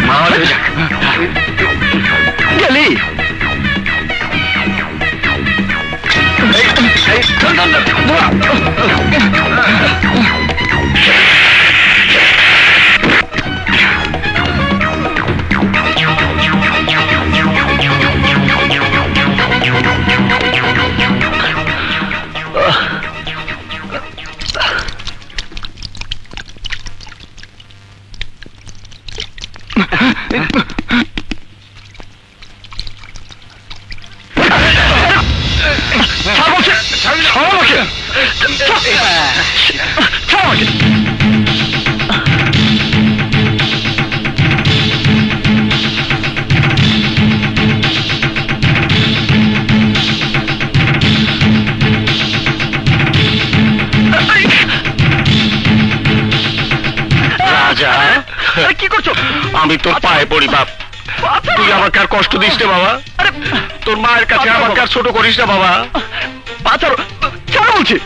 মা হলে যাক গেলি কি করছো? আমি তোর পায়ে পড়ি বাপ, তুই আমাকে আর কষ্ট দিস না বাবা। তোর মায়ের কাছে আমাকে আর ছোট করিস না বাবা। পা ছাড়ো, ছাড়ো বলছি।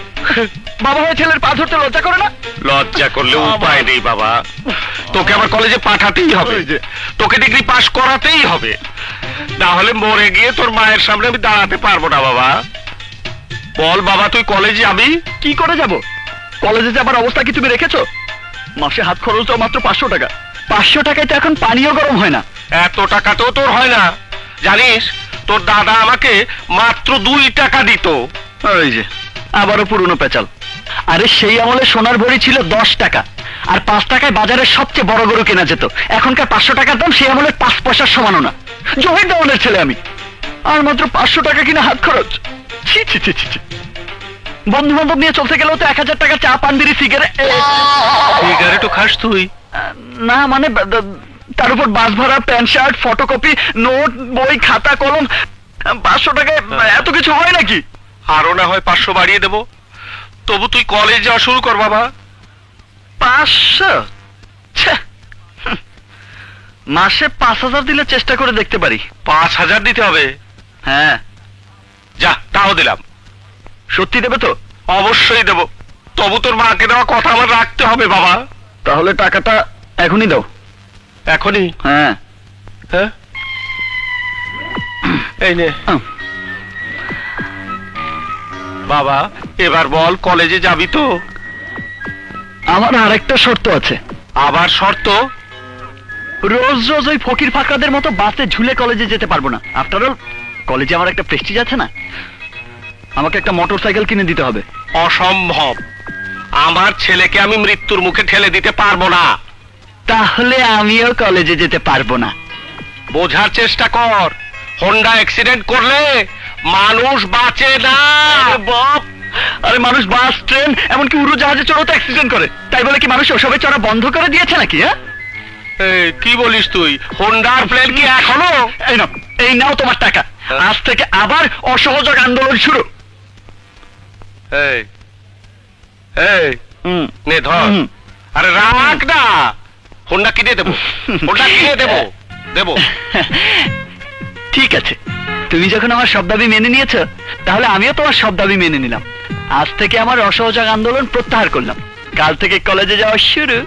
বাবা হয়ে ছেলের পা ধরতে লজ্জা করে না? লজ্জা করলে উপায় নেই বাবা, তোকে আমার কলেজে পাঠাতেই হবে, তোকে ডিগ্রি পাস করাতেই হবে, না হলে মরে গিয়ে তোর মায়ের সামনে আমি দাঁড়াতে পারবো না বাবা। বল বাবা, তুই কলেজে আমি কি করে যাব? কলেজে যাবার অবস্থা কি তুমি রেখেছো? মাসে হাত খরচ দাও মাত্র 500 টাকা। 500 টাকায় তো এখন পানিও গরম হয় না। এত টাকা তো তোর হয় না, জানিস তোর দাদা আমাকে মাত্র 2 টাকা দিত। ওই যে আবারও পুরনো পেঁচাল। আরে সেই আমলে সোনার ভরি ছিল 10 টাকা, আর 5 টাকায় বাজারের সবচেয়ে বড় গরু কেনা যেত। এখনকার 500 টাকার দাম সেই আমলের 5 পয়সার সমানও না। জহির দেওয়ানের ছেলে আমি, আর মাত্র 500 টাকা কিনা হাত খরচ। ছি ছি ছি ছি। বন্ধু বান্ধব নিয়ে চলতে গেলেও তো 1000 টাকা চা পান বিড়ি সিগারেটও খাস তুই? না মানে তার উপর বাস ভাড়া, প্যান্ট শার্ট, ফটোকপি, নোট, বই, খাতা, কলম। 500 টাকায় এত কিছু হয় নাকি? আরো না হয় 500 বাড়িয়ে দেবো, তবু তুই কলেজ যাওয়া শুরু কর বাবা। 500? মাসে 5000 দিলে চেষ্টা করে দেখতে পারি। 5000 দিতে হবে? হ্যাঁ। যা, তাও দিলাম। সত্যি দেবে তো? অবশ্যই দেব, তবু তোর মাকে দেওয়া কথা আমার রাখতে হবে বাবা। তাহলে টাকাটা এখনই দাও। এখনই? হ্যাঁ। হ্যাঁ, এই নে বাবা। এবার বল, কলেজে যাবি তো? আমার আরেকটা শর্ত আছে। আবার শর্ত? রোজ রোজ ওই ফকির ফাকরাদের মতো বাসে ঝুলে কলেজে যেতে পারবো না। আফটার অল কলেজে আমার একটা প্রেস্টিজ আছে না? আমাকে একটা মোটরসাইকেল কিনে দিতে হবে। অসম্ভব, আমার ছেলেকে আমি মৃত্যুর মুখে ঠেলে দিতে পারবো না। তাহলে আমিও কলেজে যেতে পারবো না। বোঝার চেষ্টা কর, হোন্ডা অ্যাক্সিডেন্ট করলে মানুষ বাঁচে না বাপ। আরে মানুষ বাস, ট্রেন, এমনকি উড়োজাহাজে চড়ো তো অ্যাক্সিডেন্ট করে, তাই বলে কি মানুষ ওসবে চড়া বন্ধ করে দিয়েছে নাকি? হ্যাঁ, কি বলিস তুই? হোন্ডার প্লেন কি এখনো? এই নাও তোমার টাকা। আজ থেকে আবার অসহযোগ আন্দোলন শুরু। এই এই নে ধর। আরে রাখ না, হোন্ডা কিনে দেবো, হোন্ডা কিনে দেবো দেবো। ঠিক আছে, তুমি যখন আমার সব দাবি মেনে নিয়েছো, তাহলে আমিও তোমার সব দাবি মেনে নিলাম। আজ থেকে আমার অসহযোগ আন্দোলন প্রত্যাহার করলাম। কাল থেকে কলেজে যাওয়া শুরু।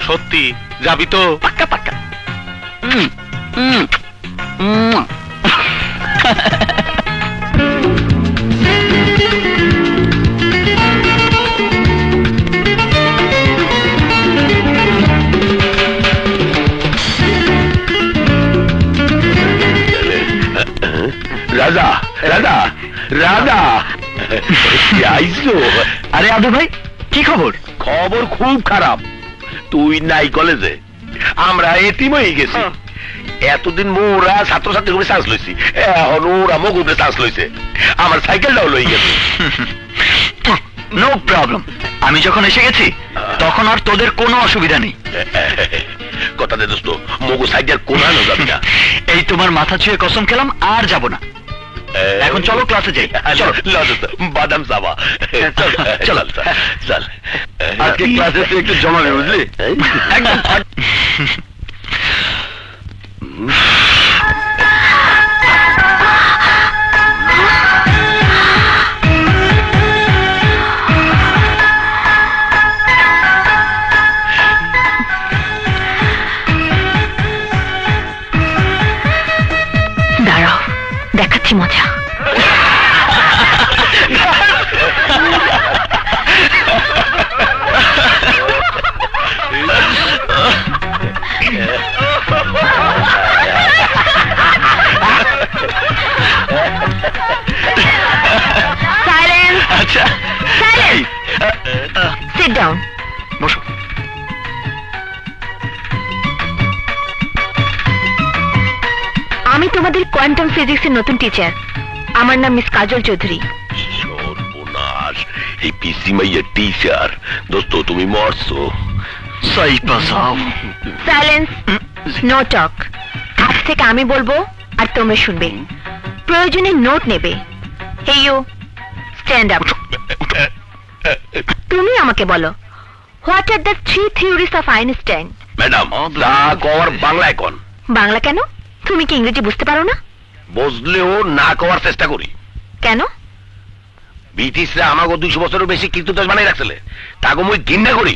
সত্যি যাবি তো? পাক্কা পাক্কা। রাজা রাজা রাজা আইসো। আরে আদু ভাই, কি খবর? খবর খুব খারাপ। তুই নাই কলেজে, আমরা এতিম হয়ে গেছি। এতদিন মোরা ছাত্রছাত্রী গ্রুপে চান্স লইছি, এখন ওরা মো গ্রুপে চান্স লইছে। আমার সাইকেলটাও লই গেছে। নো প্রবলেম, আমি যখন এসে গেছি তখন আর তোদের কোনো অসুবিধা নেই। কথা দে দোস্ত, মগু সাইকেল কোনানো যাবি না। এই তোমার মাথা ছুঁয়ে কসম খেলাম, আর যাব না। এখন চলো ক্লাসে যাই। চলো বাদাম সাবা, চল চল চল। আজকে ক্লাসে তুই একটু জমাবি, বুঝলি? একদম। দিচ্ছি মজা। Silence. আচ্ছা Silence. Sit down. বসো। আমি তোমাদের কোয়ান্টাম ফিজিক্সের নতুন টিচার। আমার নাম মিস কাজল চৌধুরী। সর্বনাশ, এই পিসি মাইয়ের টিচার। দোস্ত তুমি মরছো। Silence, no talk. আজ থেকে আমি বলবো আর তোমরা শুনবে, প্রয়োজনে নোট নেবে। Hey you, stand up. তুমি আমাকে বলো, what are the three theories of Einstein? Madam তা কওয়ার বাংলায় কোন? বাংলা কেন? তুমি কি ইংরেজি বুঝতে পারো না? বুঝলেও না কওয়ার চেষ্টা করি। কেন? ব্রিটিশরা আমাকে 200 বছরের বেশি কিন্তু বানাই রাখছিলে, তাকে মুই ঘৃণা করি।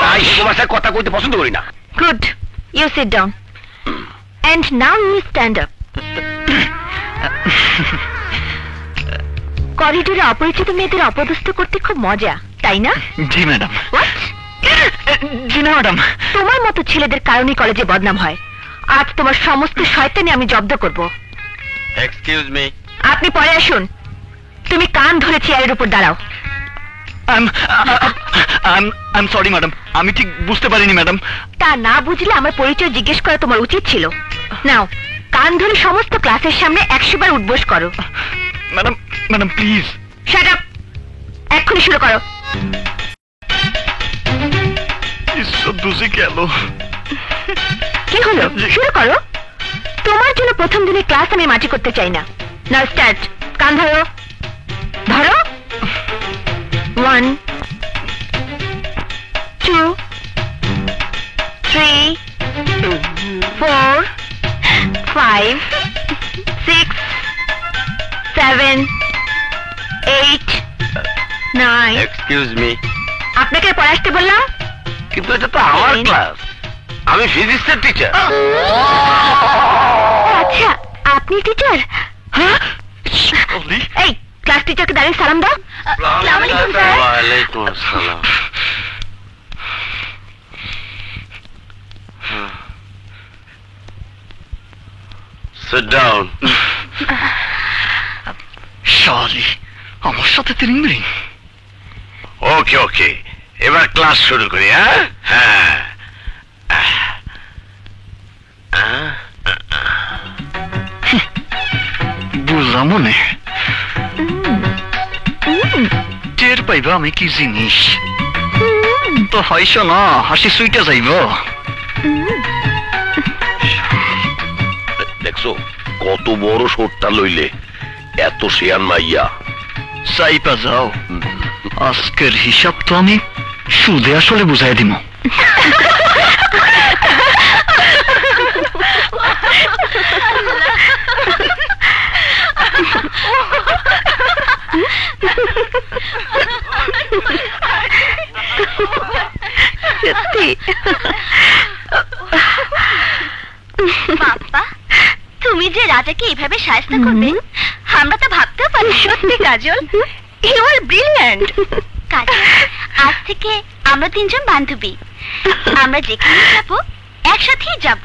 তাই সেই ভাষায় কথা কইতে পছন্দ করি না। Good, you sit down and now you stand up. করিডোরে অপরিচিত মেয়েদের অপদস্থ করতে খুব মজা, তাই না? জি ম্যাডাম। জি না ম্যাডাম। তোমার মতো ছেলেদের কারণে কলেজে বদনাম হয়। আজ তোমার সমস্ত শয়তানি আমি জব্দ করব। Excuse me. আপনি পরে আসুন। তুমি কান ধরে চেয়ারের উপর দাঁড়াও। I'm sorry ম্যাডাম, আমি ঠিক বুঝতে পারিনি ম্যাডাম। তা না বুঝলে আমার পরিচয় জিজ্ঞেস করা তোমার উচিত ছিল। নাও, কান ধরে সমস্ত ক্লাসের সামনে 100 বার উঠবোস করো। Madam madam please. Shut up, এক্ষুনি শুরু করো। বুঝে গেল। কি হলো? শুরু করো। তোমার জন্য প্রথম দিনে ক্লাস আমি মাটি করতে চাই না। নাও স্টার্ট। কান ধরো, ধরো। 1 2 3 4 5 6 7 8 9। Excuse me. আপনাকে পড়ে আসতে বললাম। কিন্তু এটা তো আমার ক্লাস, আমি ফিজিক্সের টিচার। আচ্ছা, আপনি টিচার? হ্যাঁ। এই ক্লাস টিচারকে দাঁড়িয়ে সালাম দাও। আসসালামু আলাইকুম স্যার। ওয়ালাইকুম আসসালাম। Sit down. শালি, আমার সাথে তিরিংবিরিং। ওকে ওকে, এবার ক্লাস শুরু করি। হ্যাঁ বুঝলাম মনে, টের পাইবা আমি কি জিনিস। তো হইস না, হাসি সুইটা যাইব। দেখছো কত বড় শোটটা লইলে, এত শেয়ান মাইয়া। চাইপা যাও, আজকের হিসাব তো আমি সুদে আসলে বুঝাই দিব। বাবা, তুমি যে রাজাকে এইভাবে সাহায্য করবে আমরা তো ভাবতেও পারি। সত্যি কাজল, ইউ আর ব্রিলিয়ান্ট। কাজল, আজ থেকে আমরা 3 জন বান্ধবী। আমরা যেখানে যাব একসাথেই যাব।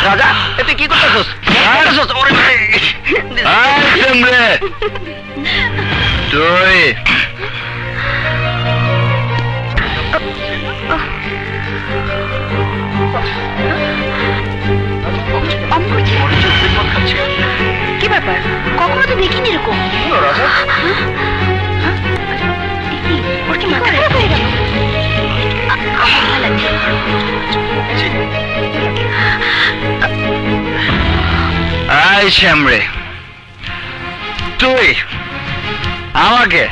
রাজা, এতে কি করতেছস? তুই কি ব্যাপার? কখনো তো দেখিনি এরকম। ওর কি মাথা খারাপ হয়ে গেল? আই শ্যামরে, তুই আমাকে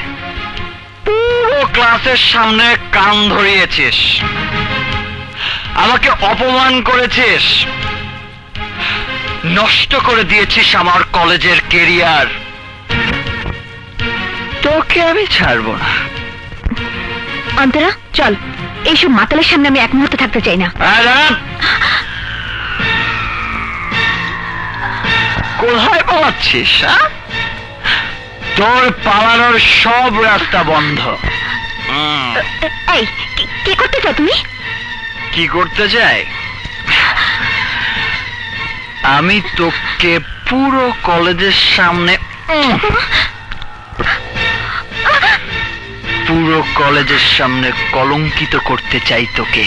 পুরো ক্লাসের সামনে কান ধরিয়েছিস, আমাকে অপমান করেছিস, নষ্ট করে দিয়েছিস আমার কলেজের কেরিয়ার। তোকে আমি ছাড়বো না। অন্তরা চল, এইসব মাতালের সামনে আমি এক মুহূর্ত থাকতে চাই না। কোথায় পালাচ্ছিস? তোর পালানোর সব রাস্তা বন্ধ। এই কি করতে চাও তুমি? কি করতে চাই? আমি তোকে পুরো কলেজের সামনে কলঙ্কিত করতে চাই তোকে।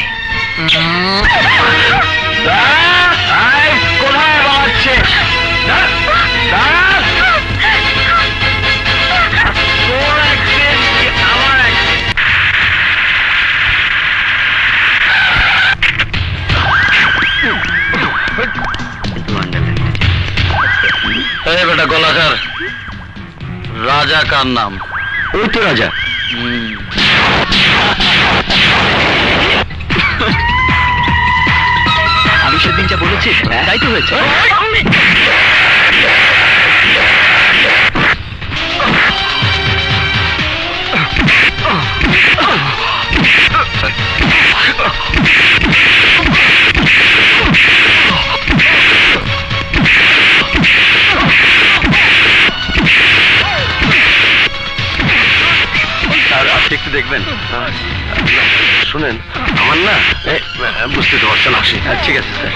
কোথায় পালাচ্ছিস? বেটা গলাকার, রাজা কার নাম? ওই তো রাজা। আমি সেদিন যা বলেছি তাই তো হয়েছে। একটু দেখবেন। শুনেন, আমার না বুঝতে তো পারছেন। আসি। ঠিক আছে স্যার।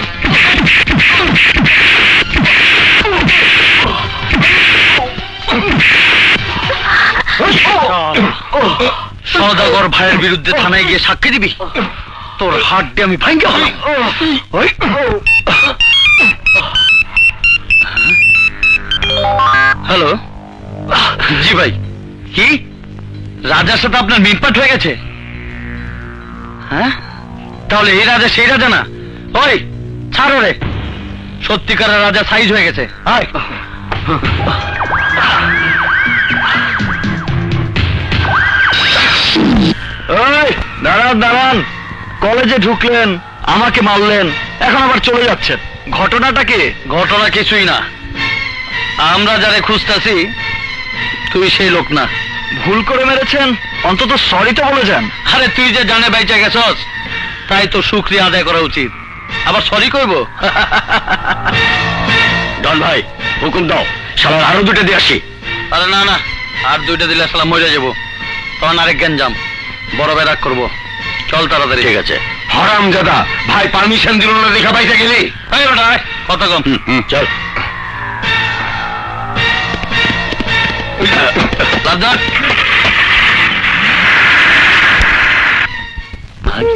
সওদাগর ভাইয়ের বিরুদ্ধে থানায় গিয়ে সাক্ষী দিবি? তোর হাত দিয়ে আমি ভাঙ্গা হলাম। হ্যালো, জি ভাই। কি রাজার সাথে আপনার মিটপাট হয়ে গেছে? হ্যাঁ, তাহলে এই রাজা সেই রাজা না? ওই ছাড়ো রে, সত্যিকারের রাজা সাইজ হয়ে গেছে। আয়। ওই দাঁড়ান দাঁড়ান, কলেজে ঢুকলেন, আমাকে মারলেন, এখন আবার চলে যাচ্ছেন। ঘটনাটা কি? ঘটনা কিছুই না, আমরা যারে খুঁজতেছি তুই সেই লোক না। ভুল করে মেরেছেন, অন্তত সরি তো বলে যান। আরে তুই যে জানে বাইচা গেছস, তাই তো শুকরিয়া আদায় করা উচিত। আবার সরি কইব? ডন ভাই, হুকুম দাও, শালার আরো দুটো দিয়ে আসি। আরে না না, আর দুইটা দিলে শালা মরে যাবো, তখন আরেক গ্যাঞ্জাম, বড় বেরাক করবো। চল তাড়াতাড়ি। ঠিক আছে। হারামজাদা, ভাই পারমিশন দিল না দেখা পাইতে গেলি? এই বেটা কত কম। চল। লাদাখ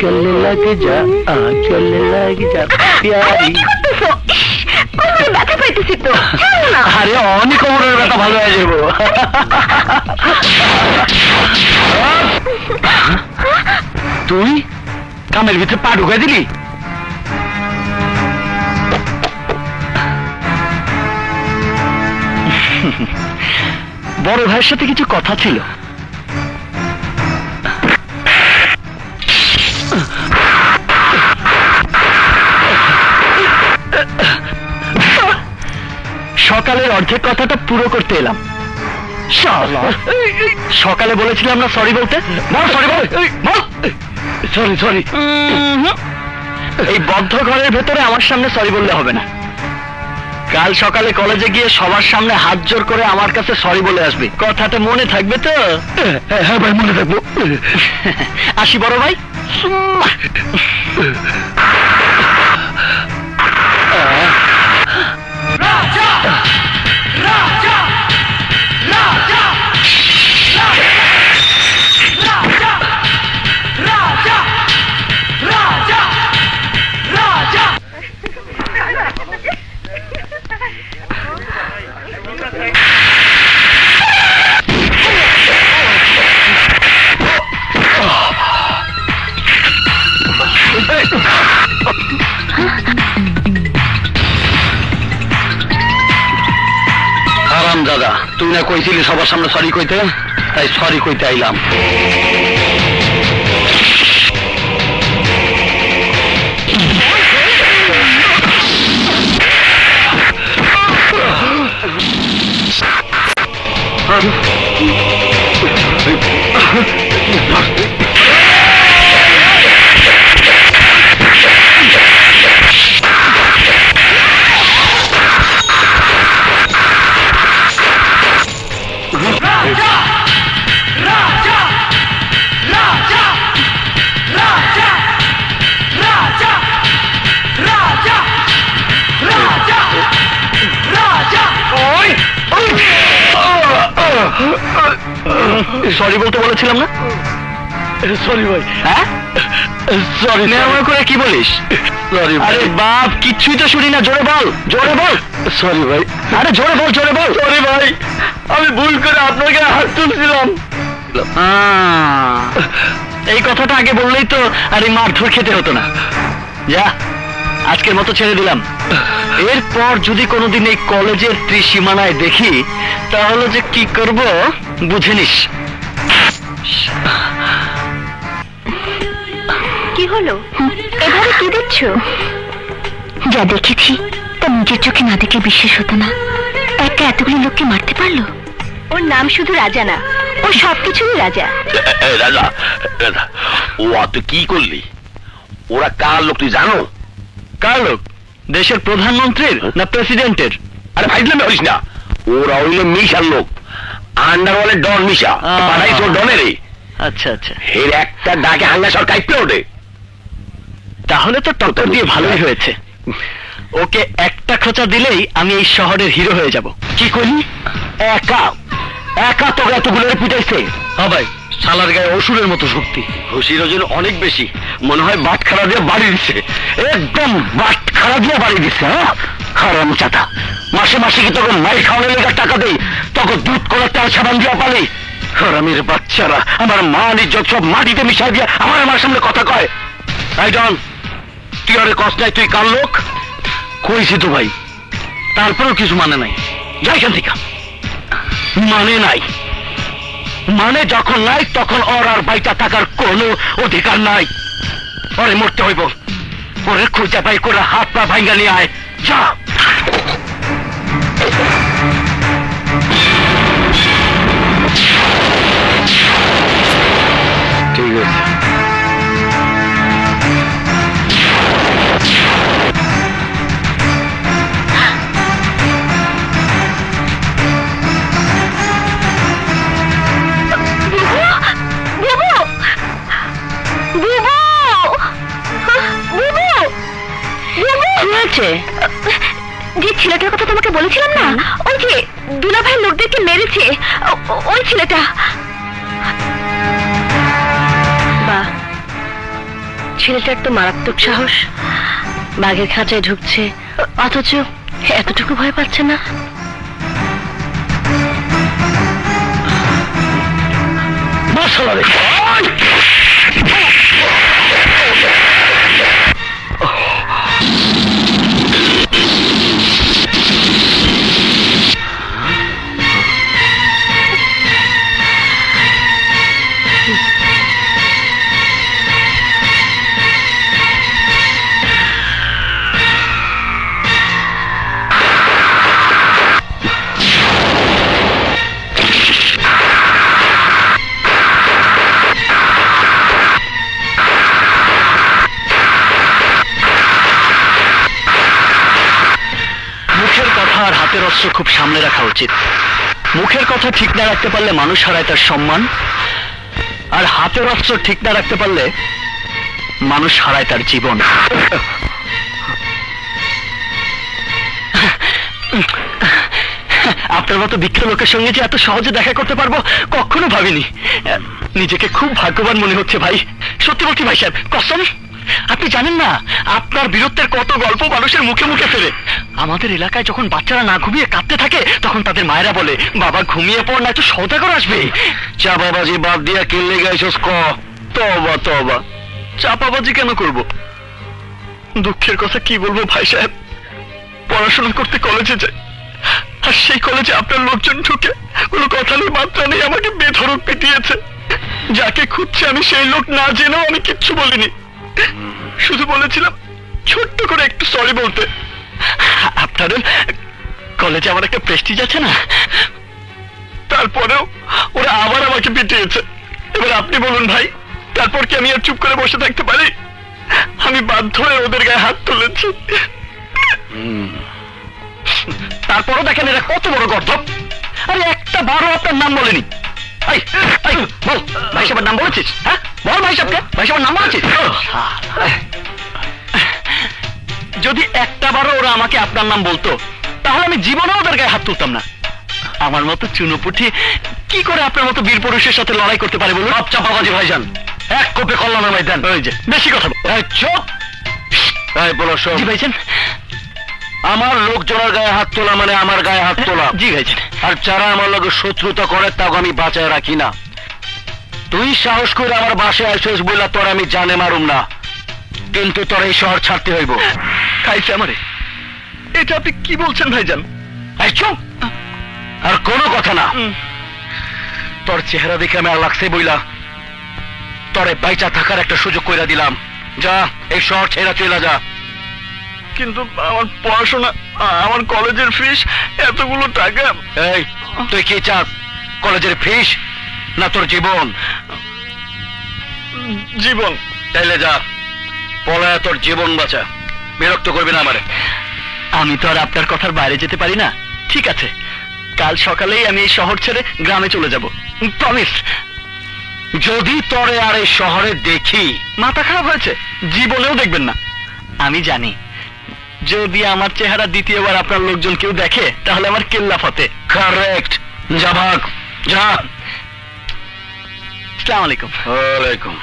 चलने लग जा, चलने लग जा प्यारी। ব্যথা পাইতেছি তো। আরে অনেক কোমরের ব্যথা ভালো হয়ে যাবো। তুই কামের ভিতরে পা ঢুকাই দিলি? বড় ভাইয়ের সাথে কিছু কথা ছিল। সকালের অর্ধেক কথাটা পুরো করতে এলাম। সকালে বলেছিলাম না সরি বলতে? সরি বল। Sorry sorry. এই বদ্ধ ঘরের ভেতরে আমার সামনে সরি বললে হবে না। কাল সকালে কলেজে গিয়ে সবার সামনে হাত জোর করে আমার কাছে সরি বলে আসবি। কথাটা মনে থাকবে তো? হ্যাঁ ভাই, মনে থাকবো। আসি বড় ভাই। দাদা, তুই না কইছিলি সবার সামনে সরি কইতে, তাই সরি কইতে আইলাম। সরি বলতে বলেছিলাম না? সরি ভাই। হ্যাঁ, সরি। নেওয়া করে কি বলিস? সরি। আরে বাপ, কিচ্ছুই তো শুনি না, জোরে বল, জোরে বল। সরি ভাই। আরে জোরে বল, জোরে বল। সরি ভাই, আমি ভুল করে আপনার গায়ে হাত তুলছিলাম। এই কথাটা আগে বললেই তো আর এই মারধর খেতে হতো না। যা, আজকের মতো ছেড়ে দিলাম। এরপর যদি কোনোদিন এই কলেজের ত্রিসীমানায় দেখি, তাহলে যে কি করব বুঝে নিস। কি হলো, এভাবে কি দেখছো? যা দেখেছি তা নিজের চোখে না দেখে বিশ্বাস হতো না। একা এতগুলো লোককে মারতে পারলো। ওর নাম শুধু রাজা না, ও সবকিছুই রাজা। রাজা, ও তুই কি করলি? ওরা কার লোক তুই জানো? কার লোক? দেশের প্রধানমন্ত্রীর না প্রেসিডেন্টের? আরে ফাইজলামি করিস না, ওরা হইল মিশার লোক, আন্ডারওয়ার্ল্ডের ডন মিশা। পাঠাইছো ডনেরে। আচ্ছা আচ্ছা, এর একটা ডাকে হাঙ্গা সর কাইপে ওঠে। তাহলে তো টক্কর দিয়ে ভালোই হয়েছে। ওকে একটা খোঁচা দিলেই আমি এই শহরের হিরো হয়ে যাব। কি করলি? একা একা তো এতগুলো পিটাইছে? হ্যাঁ ভাই, শালার গায়ে অসুরের মতো শক্তি। খুশির ওজন অনেক বেশি, মনে হয় বাট খাড়া দিয়ে বাড়ি দিচ্ছে। একদম বাট খাড়া দিয়ে বাড়ি দিচ্ছে। হ্যাঁ, হারাম চাতা, মাসে মাসে কি তোকে মাই খাওয়ানোর লেগে টাকা দেই, তোকে দুধ করে তেল সাবান দিয়া পালি। হারামির বাচ্চারা আমার মান ইজ্জত সব মাটিতে মিশাই দিয়ে আমার সামনে কথা কয়। তাই ডন, তুই আরে কষ্ট নাই, তুই কার লোক? কইছি তো ভাই, তারপরেও কিছু মানে নাই। যাই এখান থেকে। মানে নাই মানে যখন নাই তখন ওর আর বাইটা থাকার কোনো অধিকার নাই। ওরে মরতে হইব, ওরে খুঁজে বাই করে হাত পা ভাঙ্গা নিয়ে আয়। যা। ঠিক আছে। যে ছেলেটার কথা তোমাকে বলেছিলাম না, ওই যে দুলাভাই লোকদেরকে মেরেছে, ওই ছেলেটা। বাহ, ছেলেটার তো মারাত্মক সাহস। বাঘের খাঁচায় ঢুকছে, অথচ এতটুকু ভয় পাচ্ছে না। অস্ত্র খুব সামনে রাখা উচিত। মুখের কথা ঠিক না রাখতে পারলে মানুষ হারায় তার সম্মান, আর হাতের অস্ত্র ঠিক না রাখতে পারলে মানুষ হারায় তার জীবন। আপনার মতো বিখ্যাত লোকের সঙ্গে যে এত সহজে দেখা করতে পারবো কখনো ভাবিনি। নিজেকে খুব ভাগ্যবান মনে হচ্ছে ভাই, সত্যি বলছি ভাই সাহেব, কসম। আপনি জানেন না আপনার বীরত্বের কত গল্প মানুষের মুখে মুখে ফেরে। আমাদের এলাকায় যখন বাচ্চারা না ঘুমিয়ে কাঁদতে থাকে তখন তাদের মায়েরা বলে, বাবা ঘুমিয়ে পড় না, একটু সওদাগর আসবে। চাপাবাজি বাদ দিয়া কিনলে গাইছস ক? তওবা তওবা, চাপাবাজি কেন করব? দুঃখের কথা কি বলবো ভাই সাহেব, পড়াশোনা করতে কলেজে যাই, আর সেই কলেজে আপনার লোকজন ঢুকে কোনো কথা নেই মাত্রা নেই আমাকে বেধড়ক পিটিয়েছে। যাকে খুঁজছে আমি সেই লোক না জেনেও আমি কিচ্ছু বলিনি, শুধু বলেছিলাম ছোট্ট করে একটু সরি বলতে। আপনাদের কলেজে আমার একটা প্রেস্টিজ আছে না, তারপরেও ওরা আবার আমাকে পিটিয়েছে। এবার আপনি বলুন ভাই, তারপর কি আমি আর চুপ করে বসে থাকতে পারি? আমি বাধ্য হয়ে ওদের গায়ে হাত তুলেছি। তারপরও দেখেন এরা কত বড় গর্ধব। আরে একটা বারো আপনার নাম বলেনি। বল ভাই সাহেবের নাম বলেছিস? হ্যাঁ বল ভাই সাহেবকে, ভাই সাহেবের নাম বলেছিস? যদি একটা বারও ওরা আমাকে আপনার নাম বলতো তাহলে আমি জীবনে ওদের গায়ে হাত তুলতাম না। আমার মতো চুনোপুটি কি করে আপনার মতো বীর পুরুষের সাথে লড়াই করতে পারে বলুন? সব চাপাবাজি ভাইজান, এক কোপে কল্লা নামাই দেন। ওই যে বেশি কথা চুপ। এই বলো শোন ভাইজান, আমার লোকজনের গায়ে হাত তোলা মানে আমার গায়ে হাত তোলা। জি ভাইজান। আর যারা আমার লোক শত্রুতা করে তাকে আমি বাঁচায় রাখি না। তুই সাহস করে আমার বাসায় আসিস বইলা তোর আমি জানে মারুম না, কিন্তু তোর এই শহর ছাড়তে হইব। খাইছে আমারে। এটা আপনি কি বলছেন ভাইজান? এই চুপ, আর কোনো কথা না। তোর চেহারা দেখে আমার লাগছে বইলা তোরে বাইচা থাকার একটা সুযোগ কইরা দিলাম। যা, এই শহর ছেড়া চলে যা। কিন্তু আমার পড়াশোনা, আমার কলেজের ফিস, এতগুলো টাকা। এই তুই কি চাস, কলেজের ফিস না তোর জীবন? জীবন। তাইলে যা, পলায়া তোর জীবন বাঁচা। বিরক্ত করবি না আমারে। আমি তো আর আপনার কথার বাইরে যেতে পারি না। ঠিক আছে, কাল সকালেই আমি এই শহর ছেড়ে গ্রামে চলে যাব, প্রমিস। যদি তোরে আর এই শহরে দেখি, মাথা খারাপ হয়েছে, জীবনেও দেখবেন না। আমি জানি যদি আমার চেহারা দ্বিতীয়বার আপনার লোকজন কেউ দেখে তাহলে আমার কেল্লা ফতে। কারেক্ট। যা ভাগ, যা। আসসালামু আলাইকুম। ওয়ালাইকুম।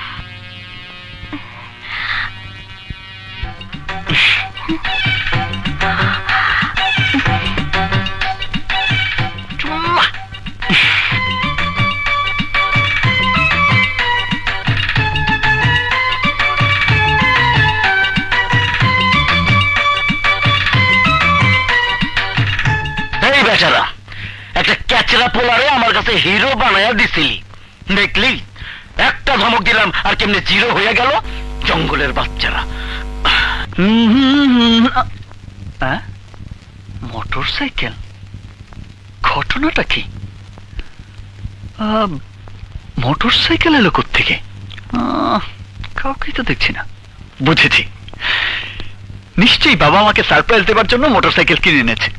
বেচারা একটা ক্যাচরা পোলারে আমার কাছে হিরো বানায়া দিছিলি, দেখলি? একটা ধমক দিলাম আর কেমনে জিরো হয়ে গেল। জঙ্গলের বাচ্চারা। মোটর সাইকেল, ঘটনাটা কি? মোটর সাইকেল এলো কোত্থেকে? কাউকে তো দেখছি না। বুঝেছি, নিশ্চয়ই বাবা আমাকে সারপ্রাইজ দেবার জন্য মোটর সাইকেল কিনে এনেছে।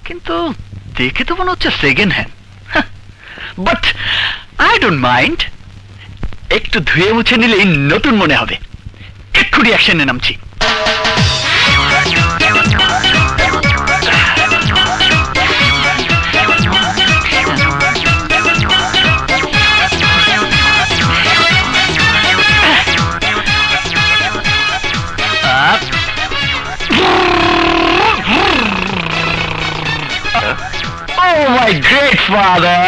কিন্তু দেখে তো মনে হচ্ছে second hand. But I don't mind, একটু ধুয়ে মুছে নিলেই নতুন মনে হবে। এক্ষুনি অ্যাকশনে নামছি। Oh my great father!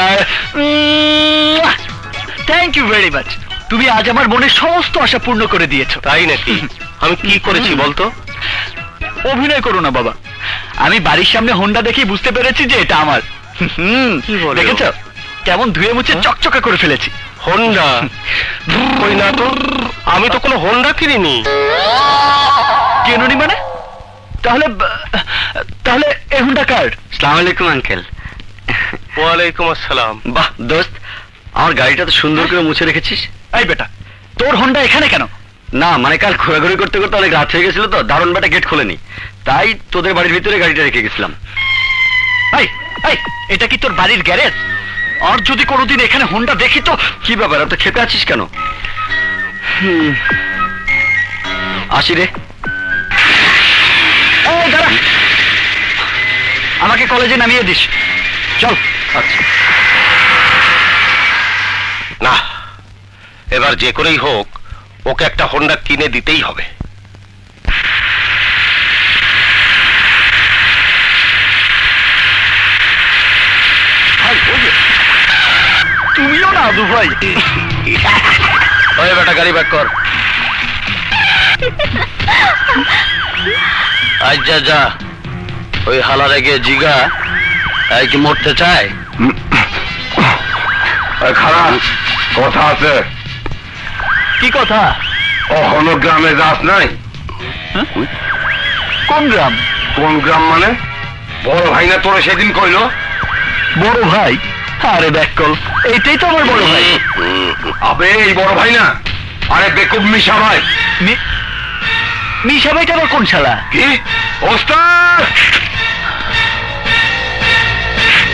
Thank you very much. তুমি আজ আমার মনের সমস্ত আশা পূর্ণ করে দিয়েছো। তাই নাকি? আমি কি করেছি বলতো? অভিনয় করো না বাবা। আমি বাড়ির সামনে হোন্ডা দেখেই বুঝতে পেরেছি যে এটা আমার। দেখেছো কেমন ধুয়ে মুছে চকচকা করে ফেলেছি। হোন্ডা? কই না তো, আমি তো কোনো হোন্ডা কিনিনি। কেননি মানে? তাহলে তাহলে এই হোন্ডা কার? আসসালামু আলাইকুম আঙ্কেল। ওয়ালাইকুম আসসালাম। বাহ দোস্ত, আমার গাড়িটা তো সুন্দর করে মুছে রেখেছিস। এই বেটা, তোর হোন্ডা এখানে কেন? না মানে কাল ঘোরাঘুরি করতে করতে অনেক রাত হয়ে গেছিল তো, দারুণ বেটা গেট খোলেনি, তাই তোদের বাড়ির ভিতরে গাড়িটা রেখে গেছিলাম। এই এই, এটা কি তোর বাড়ির গ্যারেজ? আর যদি কোনোদিন এখানে হোন্ডা দেখি তো? কি ব্যাপার, এত খেপে আছিস কেন? আসি রে। এই দাঁড়া, আমাকে কলেজে নামিয়ে দিস, চল। আচ্ছা। না, এবার যে করেই হোক ওকে একটা হোন্ডা কিনে দিতেই হবে। তুমিও না আদু ভাই। ওই বেটা গাড়ি ব্যাক কর। আজ যা যা, ওই হালারে গিয়ে জিগা এই কি মরতে চায়? খারাপ কথা আছে। কি কথা? কখনো গ্রামে যাস নাই? কোন গ্রাম? কোন গ্রাম মানে? বড় ভাই না তোরা সেদিন কইলো? বড় ভাই? আরে ব্যাককল, এইটাই তো আমার বড় ভাই। আবে এই বড় ভাই না, আরে বেকুব মিশা ভাই। মিশা ভাইটা আবার কোন শালা? কি ওস্তাদ?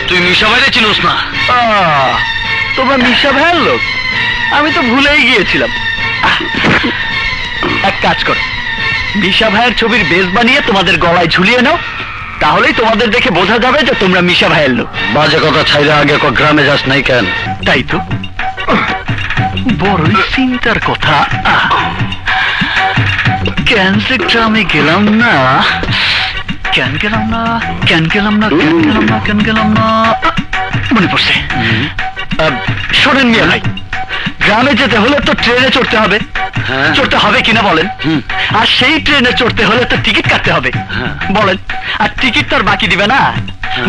তুই মিশা ভাইরে চিনোস না? তোমরা মিশা ভাইয়ের লোক? আমি তো ভুলেই গিয়েছিলাম। এক কাজ করো, মিশা ভাইয়ের ছবির বেস বানিয়ে তোমাদের গলায় ঝুলিয়ে নাও, তাহলেই তোমাদের দেখে বোঝা যাবে যে তোমরা মিশা ভাইয়ের লোক। বাজে কথা ছাইরা আগে গ্রামে যাস নাই কেন? তাই তো বড়ই চিন্তার কথা। কেন যে গ্রামে গেলাম না, কেন গেলাম না, কেন গেলাম না, কেন গেলাম না, কেন গেলাম না, মনে পড়ছে। শোনেন মিয়া ভাই, গ্রামে যেতে হলে তো ট্রেনে চড়তে হবে। চড়তে হবে কিনা বলেন? আর সেই ট্রেনে চড়তে হলে তো টিকিট কাটতে হবে বলেন। আর টিকিট তো আর বাকি দিবে না,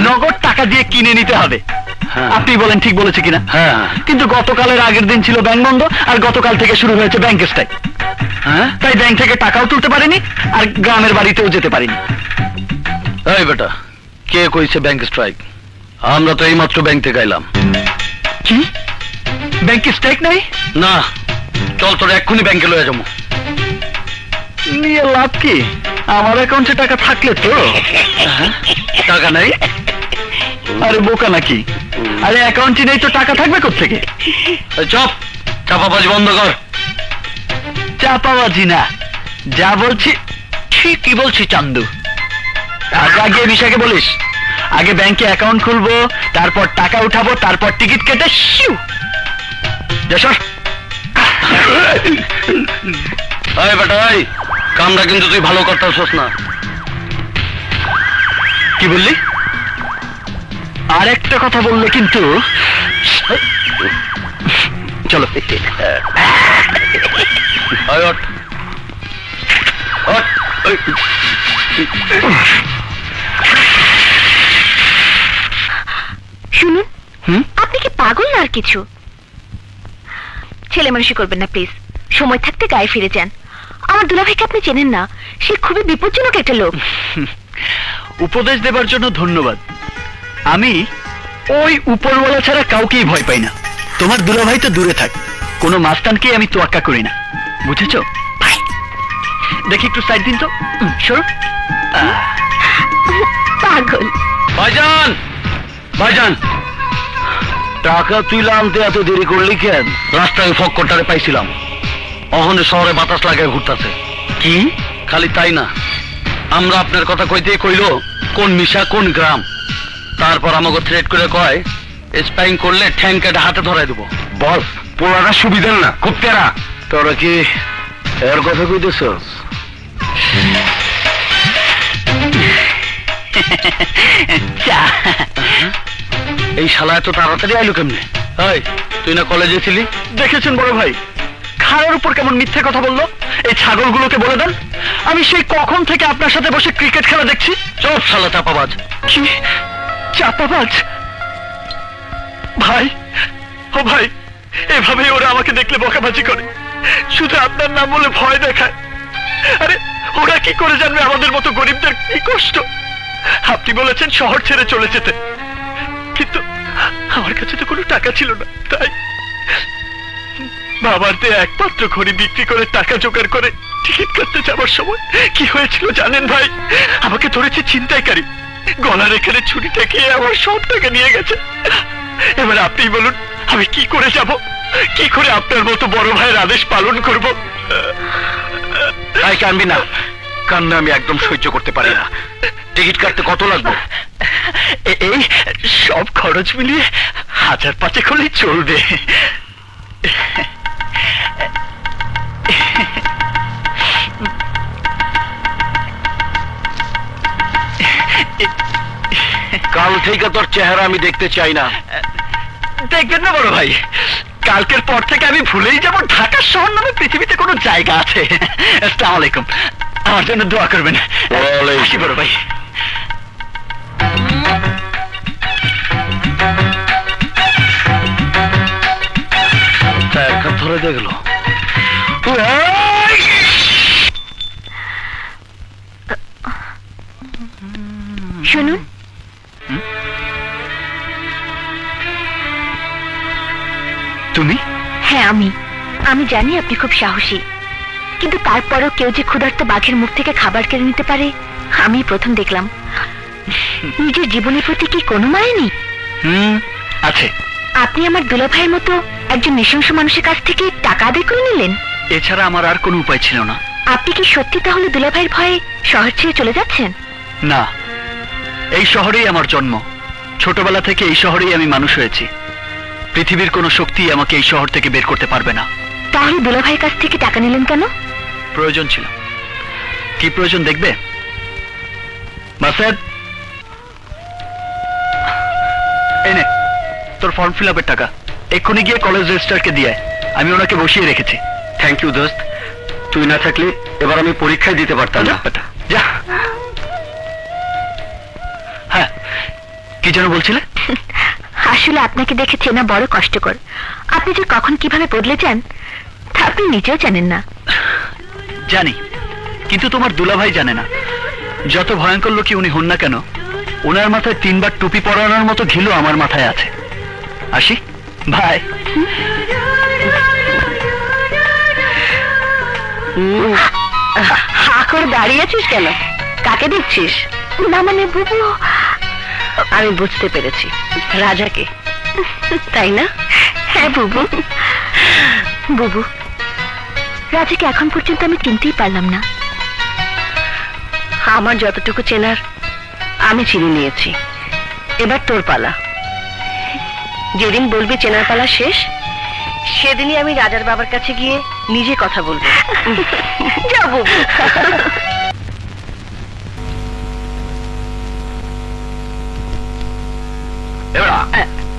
নগদ টাকা দিয়ে কিনে নিতে হবে। আপনি বলেন ঠিক বলেছে কিনা? কিন্তু গতকালের আগের দিন ছিল ব্যাংক বন্ধ, আর গতকাল থেকে শুরু হয়েছে ব্যাংক স্ট্রাইক। তাই ব্যাংক থেকে টাকাও তুলতে পারিনি, আর গ্রামের বাড়িতেও যেতে পারিনি। এই বেটা, কে কইছে ব্যাংক স্ট্রাইক? আমরা তো এইমাত্র ব্যাংক থেকে এলাম। কি ব্যাংকে স্ট্রাইক নাই? না, চল তোর এক্ষুনি ব্যাংকে লয়ে যাবো। নিয়ে লাভ কি? আমার অ্যাকাউন্টে টাকা থাকলে তো। টাকা নাই? আরে বোকা নাকি? আরে অ্যাকাউন্টে নেই তো টাকা থাকবে কোত্থেকে? চপ, চাপাবাজি বন্ধ কর। চাপাবাজি না, যা বলছি ঠিকই বলছি চান্দু। আগে বিষয়কে বলিস, আগে ব্যাংকে অ্যাকাউন্ট খুলবো, তারপর টাকা উঠাবো, তারপর টিকিট কেটে শিউ যশোর। এই বেটা, এই কামটা কিন্তু তুই ভালো করতেছস না। কি বললি? আর একটা কথা বললে কিন্তু। চলো শুনুন, আপনি কি পাগল না আর কিছু? ছেলে মানুষই করবেন না প্লিজ। সময় থাকতে গায়ে ফিরে যান। আমার দুলাভাইকে আপনি চেনেন না, সে খুবই বিপজ্জনক একটা লোক। উপদেশ দেবার জন্য ধন্যবাদ। আমি ওই উপরওয়ালা ছাড়া কাউকেই ভয় পাই না। তোমার দুলাভাই তো দূরে থাক, কোনো মাস্তানকে আমি তোয়াক্কা করি না, বুঝেছো? দেখি একটু সাইড দিন তো। সরো। পাগল। ভাইজান, ভাইজান, টাকা তুইলা আনতে এত দেরি করলি কেন? রাস্তায় ফক্করটারে পাইছিলাম, অহনে শহরে বাতাস লাগায় ঘুরতেছে। কি? খালি তাই না, আমরা আপনার কথা কইতে কইলো কোন মিশা কোন গ্রাম, তারপর আমাকে থ্রেট করে কয় স্পাইং করলে ঠ্যাং কেটে হাতে ধরাই দেবো। বল, পোড়াটা সুবিধার না, খুব তেরা। তোরা কি এর কথা কইতেছস? এই শালা এত তাড়াতাড়ি আইলো কেমনে? এই তুই না কলেজে ছিলি? দেখেছেন বড় ভাই, খাড়ার উপর কেমন মিথ্যে কথা বললো। এই ছাগলগুলোকে বলে দেন, আমি সেই কখন থেকে আপনার সাথে বসে ক্রিকেট খেলা দেখছি। চুপ শালা চাপাবাজ। কি চাপাবাজ? ভাই, ও ভাই, এভাবেই ওরা আমাকে দেখলে বকাবাজি করে, শুধু আপনার নাম বলে ভয় দেখায়। আরে ওরা কি করে জানবে আমাদের মতো গরিবদের কি কষ্ট? আপনি বলেছেন শহর ছেড়ে চলে যেতে, কিন্তু আমার কাছে তো কোনো টাকা ছিল না, তাই বাবার দিয়ে একমাত্র ঘড়ি বিক্রি করে টাকা জোগাড় করে টিকিট কাটতে যাবার সময় কি হয়েছিল জানেন ভাই? আমাকে ধরেছে ছিনতাইকারী, গলার এখানে ছুরিটা খেয়ে আমার সব টাকা নিয়ে গেছে। এবার আপনি বলুন আমি কি করে যাব, কি করে আপনার মতো বড় ভাইয়ের আদেশ পালন করব? তাই কানবি না, কান্না আমি একদম সহ্য করতে পারি না। টিকিট কাটতে কত লাগবে? এই সব খরচ মিলিয়ে 1000-5 হলেই চলবে। কাল থেকে তোর চেহারা আমি দেখতে চাই না। দেখবেন না বড় ভাই, কালকের পর থেকে আমি ভুলেই যাব ঢাকা শহর নামে পৃথিবীতে কোনো জায়গা আছে। আসসালামু আলাইকুম, আমার জন্য দোয়া করবেন। আসি বড় ভাই। ধরে দেখলো। শুনুন, তুমি? হ্যাঁ আমি জানি আপনি খুব সাহসী, কিন্তু তারপরও কেউ যে ক্ষুধার্ত বাঘের মুখ থেকে খাবার কেড়ে নিতে পারে আমি প্রথম দেখলাম। নিজের জীবনের প্রতি কি কোনো মায়া নেই? আছে। আপনি আমার দুলাভাইয়ের মতো একজন নৃশংস মানুষের কাছ থেকে টাকা আদায় করে নিলেন। এছাড়া আমার আর কোনো উপায় ছিল না। আপনি কি সত্যি তাহলে দুলাভাইয়ের ভয়ে শহর ছেড়ে চলে যাচ্ছেন? না, এই শহরেই আমার জন্ম, ছোটবেলা থেকে এই শহরেই আমি মানুষ হয়েছি। পৃথিবীর কোনো শক্তি আমাকে এই শহর থেকে বের করতে পারবে না। তাহলে দুলাভাইয়ের কাছ থেকে টাকা নিলেন কেন? প্রয়োজন ছিল। কি প্রয়োজন দেখবে? মাসেদ, এই নে তোর ফর্ম ফিল আপের টাকা। এক্ষুনি গিয়ে কলেজ রেজিস্ট্রারকে দিয়ে আয়। আমি ওনাকে বসিয়ে রেখেছি। থ্যাংক ইউ দোস্ত, তুই না থাকলে এবার আমি পরীক্ষায় দিতে পারতাম না। যা। হ্যাঁ, কি যেন বলছিলে? আসলে আপনাকে দেখে চেনা বড় কষ্টকর। আপনি যে কখন কিভাবে বদলে যান তা আপনি নিজেও জানেন না। জানি, কিন্তু তোমার দুলাভাই জানে না। যত ভয়ঙ্কর লোকই উনি হন না কেন, ওনার মাথায় 3 বার টুপি পরানোর মতো ঘিলু আমার মাথায় আছে। আসি, ভাই। হা করে দাঁড়িয়ে আছিস কেন? কাকে দেখছিস? না মানে বুবু। আমি বুঝতে পেরেছি, রাজাকে, তাই না? হ্যাঁ বুবু। বুবু, রাজাকে এখন পর্যন্ত আমি চিনতেই পারলাম না। আমার যতটুকু চেনার আমি চিনে নিয়েছি। এবার তোর পালা। যেদিন বলবি চেনার পালা শেষ, সেদিনই আমি রাজার বাবার কাছে গিয়ে নিজে কথা বলবো। যা বুবু।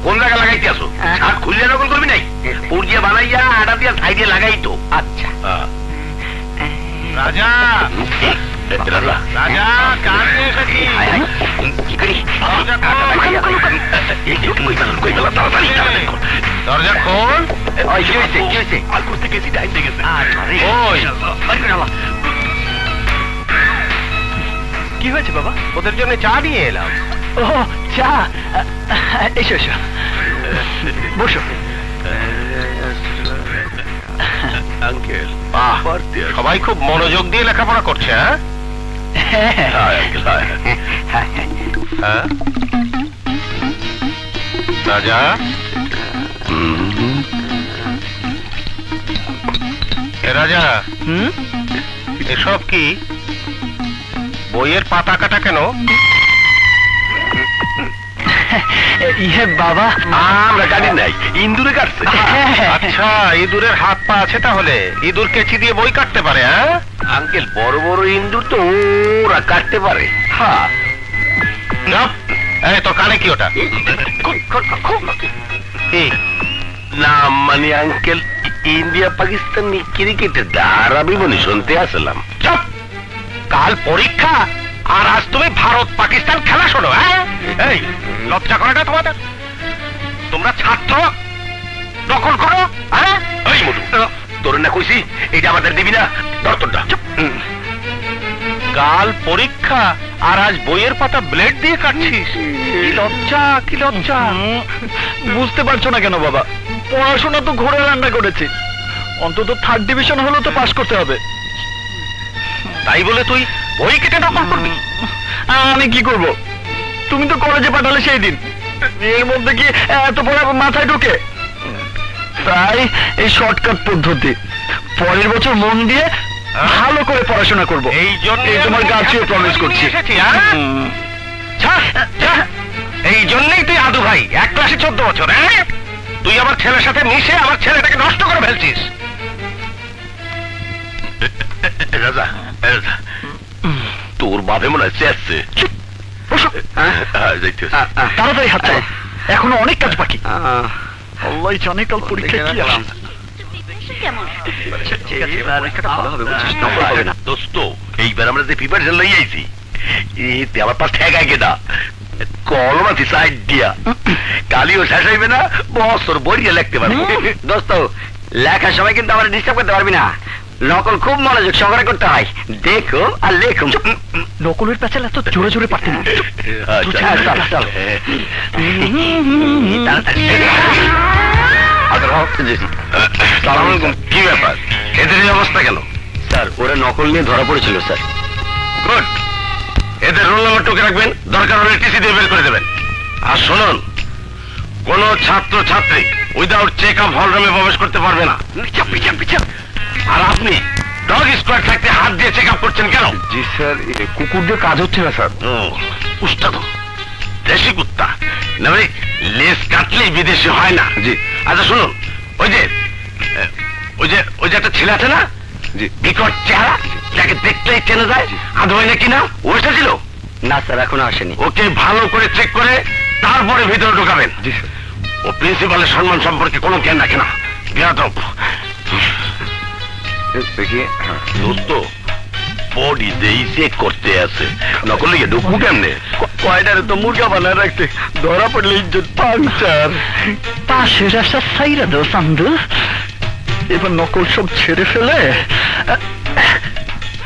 কোন জায়গা লাগাইতে আসো? ছাদ খুললে নকল করবি নাই, পুরজিয়া বানাইয়া আটা দিয়া সাইডে লাগাই তো। আচ্ছা রাজা, রাজা কার নিয়ে এসেছি? কি করি? দরজা খোল। কি হয়েছে বাবা? ওদের জন্য চা নিয়ে এলাম। ও চা, এসো এসো, বসো। আঙ্কেল, সবাই খুব মনোযোগ দিয়ে লেখাপড়া করছে। হ্যাঁ রাজা, রাজা, এসব কি? বইয়ের পাতা কাটা কেন? ইয়ে বাবা, আমরা কাটি নাই, ইঁদুরে কাটছে। আচ্ছা, ইঁদুরের হাত পা আছে তাহলে ইঁদুর কেচি দিয়ে বই কাটতে পারে? হ্যাঁ আঙ্কেল, বড় বড় ইঁদুর তো ওরা কাটতে পারে। হ্যাঁ, তো কানে কি ওটা? না মানে আঙ্কেল, ইন্ডিয়া পাকিস্তান ক্রিকেটের ধারাবি বনি শুনতে আসলাম। চুপ! কাল পরীক্ষা আর আজ তুমি ভারত পাকিস্তান খেলা শোনো। হ্যাঁ, এই লজ্জা করে না তোমাদের? তোমরা ছাত্র দখল করো। হ্যাঁ, এই মোটু, তোর না কইছি এটা আমাদের দিবি না? দরতরটা কাল পরীক্ষা আর আজ বইয়ের পাতা ব্লেড দিয়ে কাটছিস। কি লজ্জা, কি লজ্জা! বুঝতে পারছো না কেন বাবা? পড়াশোনা তো ঘোরে রান্না করেছি, অন্তত 3rd ডিভিশন হলেও তো পাস করতে হবে। তাই বলে তুই বই কেটে দখল করবি? আমি কি করব? তুমি তো কলেজে পাঠালে সেই দিন, এর মধ্যে কি এত পড়া মাথায় ঢোকে? তাই এই শর্টকাট পদ্ধতি, পরের বছর মন দিয়ে ভালো করে পড়াশোনা করব। এই জন্য তোমার কাছেও প্রমিস করছি। এই জন্যই তুই আদু ভাই, এক ক্লাসে 14 বছর। হ্যাঁ, তুই আমার ছেলের সাথে মিশে আমার ছেলেটাকে নষ্ট করে ফেলছিস। রাজা, তোর বাপে মনে হচ্ছে আসছে। তাড়াতাড়ি হাত চালা, এখনো অনেক কাজ বাকি। আল্লাহ জানে কাল পরীক্ষা কি আসে। দোস্ত, এইবার আমরা যে প্রিপারেশন লই আইছি, এতে আমার পাশ ঠেকায় কেটা কলম আছে সাইড দিয়া। কালিও শেষ হইবে না, বছর বড়িয়ে লিখতে পারবো। দোস্ত, লেখার সময় কিন্তু আমার ডিস্টার্ব করতে পারবি না। নকল খুব মনোযোগ সহকারে করতে হয়। দেখো আর লেখো। নকলের পেছাল এত জোরে জোরে পারতে না। কি ব্যাপার, এদের এই অবস্থা কেন? স্যার, ওরা নকল নিয়ে ধরা পড়েছিল স্যার। গুড, এদের রোল নাম্বার টুকে রাখবেন, দরকার হলে টিসি দিয়ে বের করে দেবেন। আর শুনুন, কোন ছাত্র ছাত্রী উইদাউট চেক আপ হল রুমে প্রবেশ করতে পারবে না। আর আপনি ডগ স্কোয়াড থাকতে হাত দিয়ে চেক আপ করছেন কেন? জি স্যার, কুকুর দিয়ে কাজ হচ্ছে না স্যার। উস্তাদ, দেশি কুত্তা না ভাই, লেজ কাটলেই বিদেশি হয় না। জি। আচ্ছা শুনুন, ওই যে একটা ছেলে আছে না, জি, বিকট চেহারা, যাকে দেখলেই চেনা যায়, আধ হয় না কিনা, ও এসেছিল? না স্যার, এখনো আসেনি। ওকে ভালো করে চেক করে তারপরে ভিতরে ঢোকাবেন। জি স্যার। ও প্রিন্সিপালের সম্মান সম্পর্কে কোনো জ্ঞান রাখে না, বেয়াদব। দেখিয়ে দোস্ত, বডি দেই চেক করতে আছে, নকল লিখে ঢুকবো কেমনে? কয়টারে তো মুরগা বানায় রাখতে, ধরা পড়লে ইজ্জত পাংচার। পাশের রাস্তা সাইরা দাও সান্দু। এবার নকল সব ছেড়ে ফেলে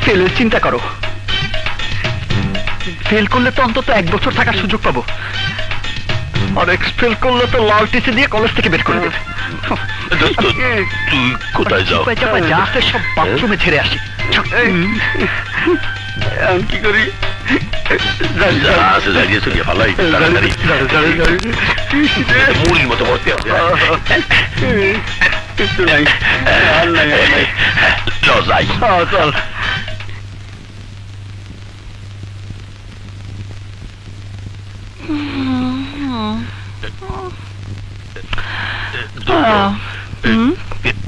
ফেলের চিন্তা করো। ফেল করলে তো অন্তত 1 বছর থাকার সুযোগ পাবো, আর এক্সপেল করলে তো লাল টিসি দিয়ে কলেজ থেকে বের করে দেবে। দোস্ত, তুই কোথায় যাও? যা আছে সব বাথরুমে ছেড়ে আসি। কি করি? মুড়ির মতো ভর্তি আছে। যাই চল।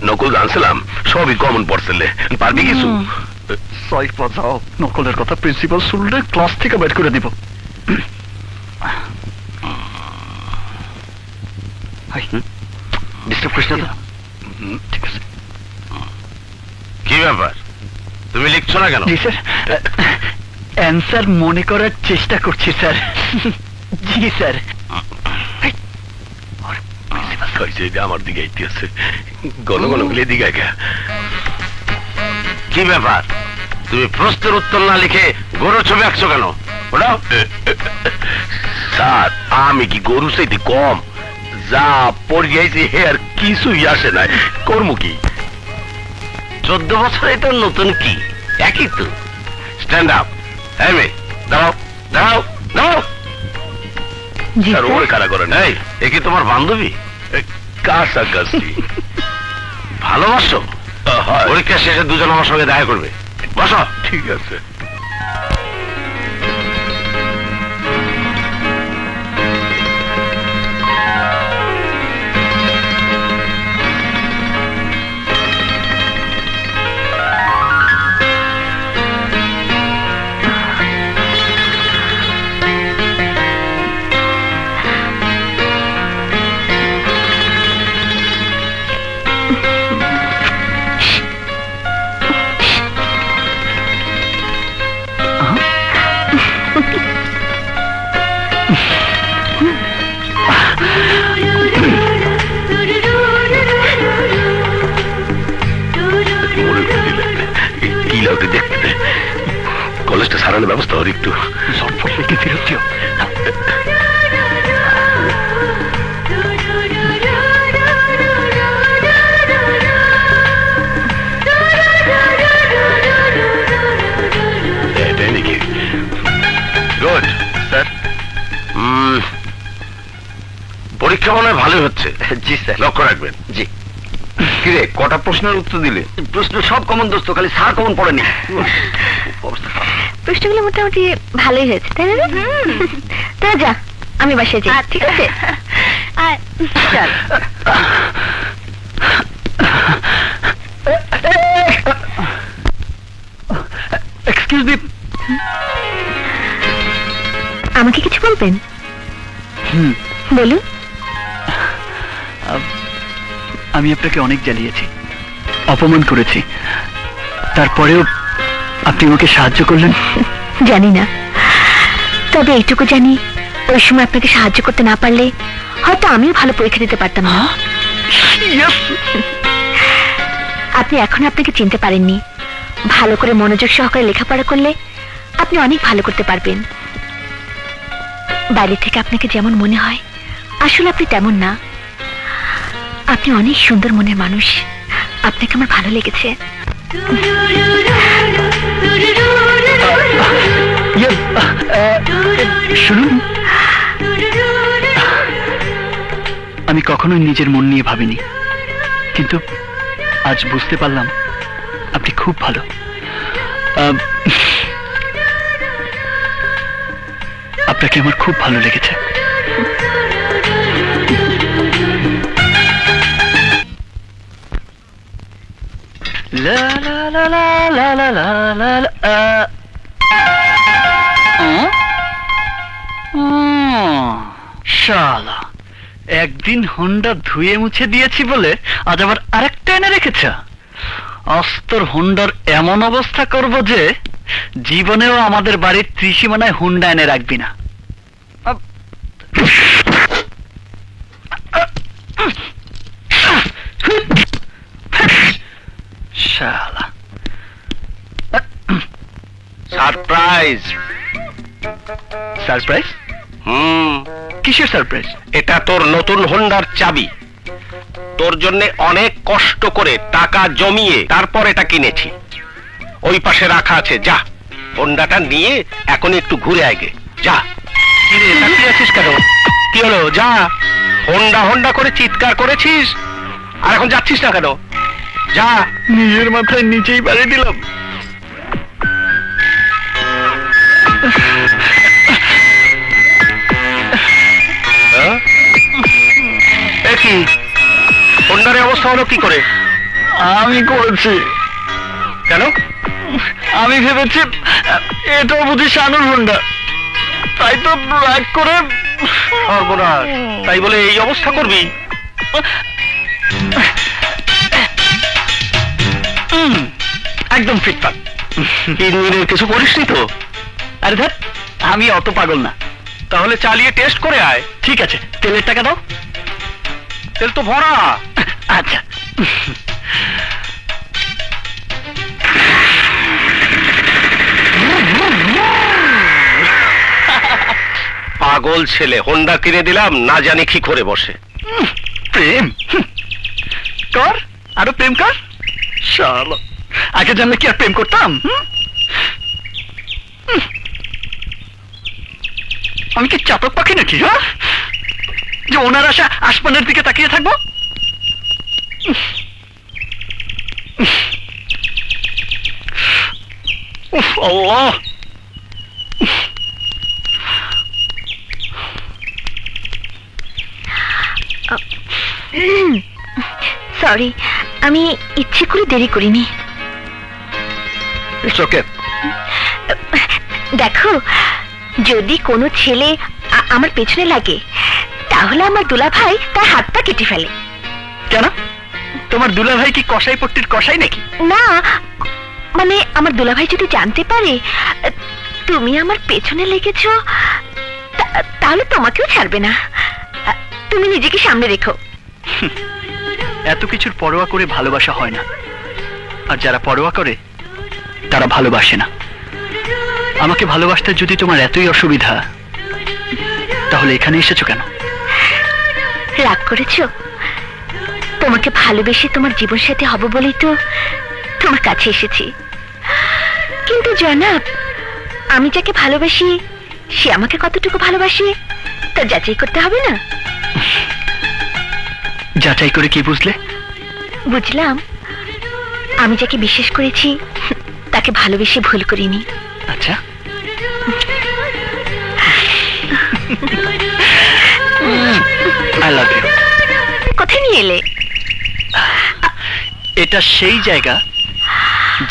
নকল জানছিলাম, সবই কমন পড়ছিলে, পারবি কিছু? সরি বাজাও, নকলের কথা প্রিন্সিপাল শুনলে ক্লাস থেকে বের করে দিব। ডিস্টার্ব করিস না তো? ঠিক আছে। কি ব্যাপার, তুমি লিখছো না কেন? জি স্যার, অ্যান্সার মনে করার চেষ্টা করছি স্যার। জি স্যার। আমার দিকে আছে, গণ গণ গুলি দিকে। কি ব্যাপার, তুমি প্রশ্নের উত্তর না লিখে গরুর ছবি আঁকছো কেন? ওটাও স্যার, আমি কি গরু চাইতে কম? যা পড়িয়েছি হে আর কিছুই আসে নাই, কর্ম কি? 14 বছর এটা নতুন কি, একই তো। Stand up. হ্যাঁ মেয়ে, দাঁড়াও দাঁড়াও দাঁড়াও। আর ওর কারা করে নাই, এ কি তোমার বান্ধবী? কাছাকাছি। ভালোবাসো? পরীক্ষা শেষে দুজন আমার সঙ্গে দেখা করবে। বসো। ঠিক আছে। কলেজটা সারানোর ব্যবস্থা হল একটু ঝটফট লিখে ফেরত দিও। এটাই নাকি? Good sir. পরীক্ষা মনে হয় ভালোই হচ্ছে। জি স্যার। লক্ষ্য রাখবেন। জি। কিরে, কটা প্রশ্নের উত্তর দিলে? প্রশ্ন সব কমন দোস্ত, খালি স্যার কমন পড়েনি। প্রশ্নগুলো মোটামুটি ভালোই হয়েছে, তাই না? তা যা, আমি বাসায় যাই। ঠিক আছে, চল। Excuse me. আমাকে কিছু বলবেন? বলুন। আমি আপনাকে অনেক জ্বালিয়েছি, অপমান করেছি, তারপরেও আপনি আমাকে সাহায্য করলেন। জানি না, তবে এইটুকু জানি, ওই সময় আপনাকে সাহায্য করতে না পারলে হয়তো আমিও ভালো পরীক্ষা দিতে পারতাম না। আপনি এখন আপনাকে চিনতে পারেননি। ভালো করে মনোযোগ সহকারে লেখাপড়া করলে আপনি অনেক ভালো করতে পারবেন। বাইরে থেকে আপনাকে যেমন মনে হয়, আসলে আপনি তেমন না। আপনি অনেক সুন্দর মনের মানুষ, আপনাকে আমার ভালো লেগেছে। শুনুন, আমি কখনোই নিজের মন নিয়ে ভাবিনি, কিন্তু আজ বুঝতে পারলাম আপনি খুব ভালো। লোকটাকে আমার খুব ভালো লেগেছে। লা লা লা লা লা লা লা লা লা, শালা, একদিন হোন্ডা ধুয়ে মুছে দিয়েছি বলে আজ আবার আরেকটা এনে রেখেছ। অস্তর হোন্ডার এমন অবস্থা করব যে জীবনেও আমাদের বাড়ির ত্রিসীমানায় হোন্ডা এনে রাখবি না। শালা, সারপ্রাইজ। সারপ্রাইজ? কিসের সারপ্রাইজ? এটা তোর নতুন হোন্ডার চাবি। তোর জন্য অনেক কষ্ট করে টাকা জমিয়ে তারপর এটা কিনেছি। ওই পাশে রাখা আছে, যা হোন্ডাটা নিয়ে এখন একটু ঘুরে আগে যা। কিরে তাকিয়ে আছিস কেন? কি হলো? যা। হোন্ডা হোন্ডা করে চিৎকার করেছিস আর এখন যাচ্ছিস না কেন? যা। নিজের মাথায় নিচেই বাড়ি দিলাম। কি হোন্ডার অবস্থা হলো কি করে? আমি করেছি। কেন? আমি ভেবেছি এটাও বুঝি শানুর হোন্ডা, তাই তো রাগ করে। সর্বনাশ, তাই বলে এই অবস্থা করবি? একদম ফিটফাট। ইঞ্জিনের কিছু করিসনি তো? আরে ধর, আমি অত পাগল না। তাহলে চালিয়ে টেস্ট করে আয়। ঠিক আছে, তেলের টাকা দাও। তেল তো ভরা। আচ্ছা। পাগল ছেলে, হোন্ডা কিনে দিলাম, না জানি কি করে বসে। প্রেম কর, আরো প্রেম কর। শালা, আগে জানলে কি আর প্রেম করতাম? আমি কি চাতক পাখি নাকি, হ্যাঁ, যে ওনার আশা আসমানের দিকে তাকিয়ে থাকবো? উফ, আল্লাহ। সরি, আমি ইচ্ছে করে দেরি করিনি। It's okay. দেখো, যদি কোনো ছেলে আমার পেছনে লাগে তাহলে আমার দুলাভাই তার হাতটা কেটে ফেলে। কেন? তোমার দুলাভাই কি কসাই পট্টির কসাই নাকি? না, মানে আমার দুলাভাই যদি জানতে পারে তুমি আমার পেছনে লেগেছ তাহলে তোমাকেও ছাড়বে না। তুমি নিজেকে সামনে রেখো। এত কিছুর পরোয়া করে ভালোবাসা হয় না, আর যারা পরোয়া করে তারা ভালোবাসে না। আমাকে ভালোবাসতে যদি তোমার এতই অসুবিধা, তাহলে এখানে এসেছো কেন? রাগ করেছো? তোমাকে ভালোবেসে তোমার জীবন সাথী হব বলেই তো তোমার কাছে এসেছি। কিন্তু জনাব, আমি যাকে ভালোবাসি সে আমাকে কতটুকু ভালোবাসে তা যাচাই করতে হবে না? যাচাই করে কি বুঝলে? বুঝলাম, আমি যাকে বিশ্বাস করেছি তাকে ভালোবেসে ভুল করিনি। আচ্ছা, আই লাভ ইউ। কোথায় নিয়ে এলে? এটা সেই জায়গা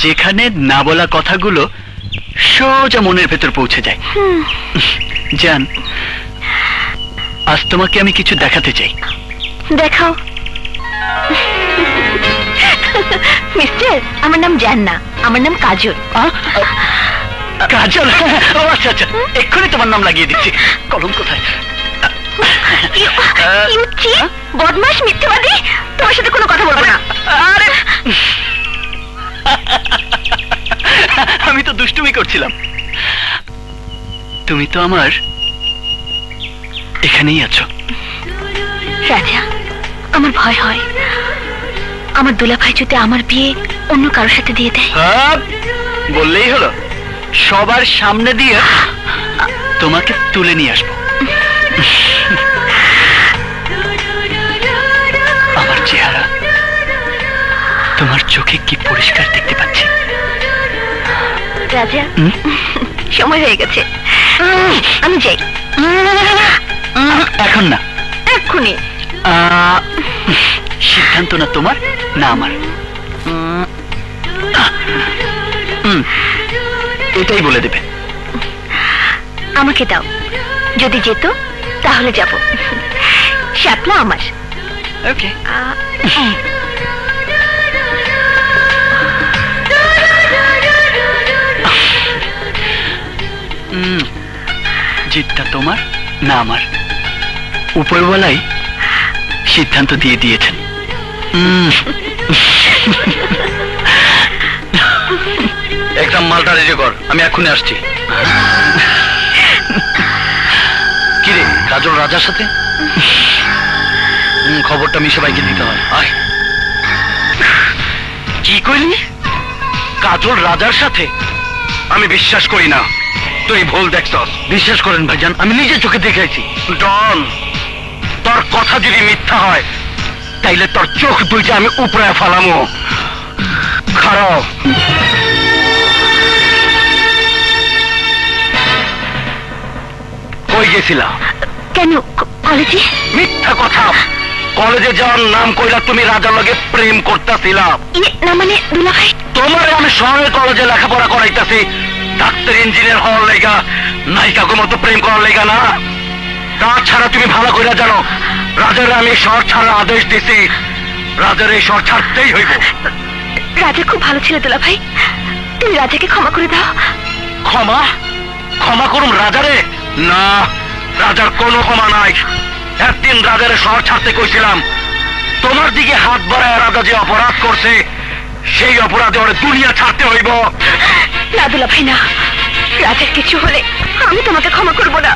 যেখানে না বলা কথাগুলো সোজা মনের ভেতর পৌঁছে যায়। জান, আজ তোমাকে আমি কিছু দেখাতে চাই। দেখাও। মিস্টার, আমার নাম জান্না, আমার নাম কাজল। কাজল? ও আচ্ছা আচ্ছা, এক্ষুনি তোমার নাম লাগিয়ে দিচ্ছি। কলম কোথায়? বদমাস, মিথ্যাবাদী, তোমার সাথে কোনো কথা বলবো না। আরে, আমি তো দুষ্টুমি করছিলাম। তুমি তো আমার এখানেই আছো। রাজা, আমার ভয় হয় আমার দুলাভাই যদি আমার বিয়ে অন্য কারোর সাথে দিয়ে দেয়। বললেই হলো, সবার সামনে দিয়ে তোমাকে তুলে নিয়ে আসবো। আমার চেহারা তোমার চোখে কি পরিষ্কার দেখতে পাচ্ছি। রাজা, সময় হয়ে গেছে, আমি যাই। এখন না, এক্ষুনি। সিদ্ধান্ত না তোমার না আমার। এটাই বলে দেবে। আমাকে দাও, যদি যেত তাহলে যাব। শ্যাপলা আমার। ওকে। জিতটা তোমার না আমার, উপরওয়ালাই সিদ্ধান্ত দিয়ে দিয়েছেন। একদম মালটা রেডি কর, আমি এখনই আসছি। কিরে কাজল রাজার সাথে? খবরটা মিশে ভাইকে দিতে হয়। আয়। কি কইলি? কাজল রাজার সাথে? আমি বিশ্বাস করি না, তুই ভুল দেখছস। বিশ্বাস করেন ভাইজান, আমি নিজে চোখে দেখেছি। ডন, তোর কথা যদি মিথ্যা হয় তাইলে তোর চোখ দুইটা আমি উপরে ফালামো। খারাপ। কই গেছিলা? কেন কলেজে? মিথ্যা কথা। কলেজে যাওয়ার নাম কইলা তুমি রাজার লগে প্রেম করতেছিলা। না মানে দুলাভাই, তোমারে আমি শহরের কলেজে লেখাপড়া করাইতাছি ডাক্তার ইঞ্জিনিয়ার হওয়ার লেগা, নায়িকাগো মতো প্রেম করার লেগা না। তাছাড়া তুমি ভালো করে জানো রাজার আমি শহর ছাড়ার আদেশ দিছি। রাজার এই শহর ছাড়তেই হইব। রাজা খুব ভালো ছিল দুলাভাই, তুমি রাজাকে ক্ষমা করে দাও। ক্ষমা? ক্ষমা করুম রাজারে? না, রাজার কোনো ক্ষমা নাই। একদিন রাজারে শহর ছাড়তে কইছিলাম, তোমার দিকে হাত বাড়ায় রাজা যে অপরাধ করছে সেই অপরাধে ওরে দুনিয়া ছাড়তে হইব। না দুলাভাই না, রাজার কিছু হলে আমি তোমাকে ক্ষমা করব না।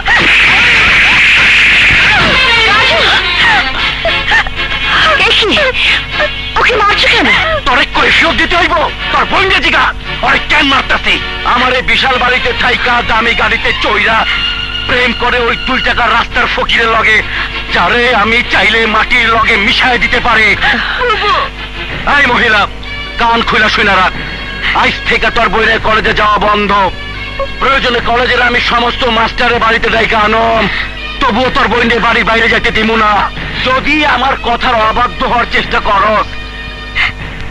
ওকে মারছো কেন? তোরে কই ফেরত দিতে হইব? তোর বন্ধে জিগা ওরে কেন মারতাছি? আমার এই বিশাল বাড়িতে থাইকা দামি গাড়িতে চইরা প্রেম করে ওই 2 টাকার রাস্তার ফকিরের লগে, যারে আমি চাইলে মাটির লগে মিশায় দিতে পারি। এই মহিলা, কান খুলা শুনে রাখ, আজ থেকে তোর বইয়ের কলেজে যাওয়া বন্ধ। প্রয়োজনে কলেজের আমি সমস্ত মাস্টারের বাড়িতে ডাইকা আনম, তবুও তোর বইনের বাড়ির বাইরে যেতে দিব না। যদি আমার কথার অবাধ্য হওয়ার চেষ্টা করস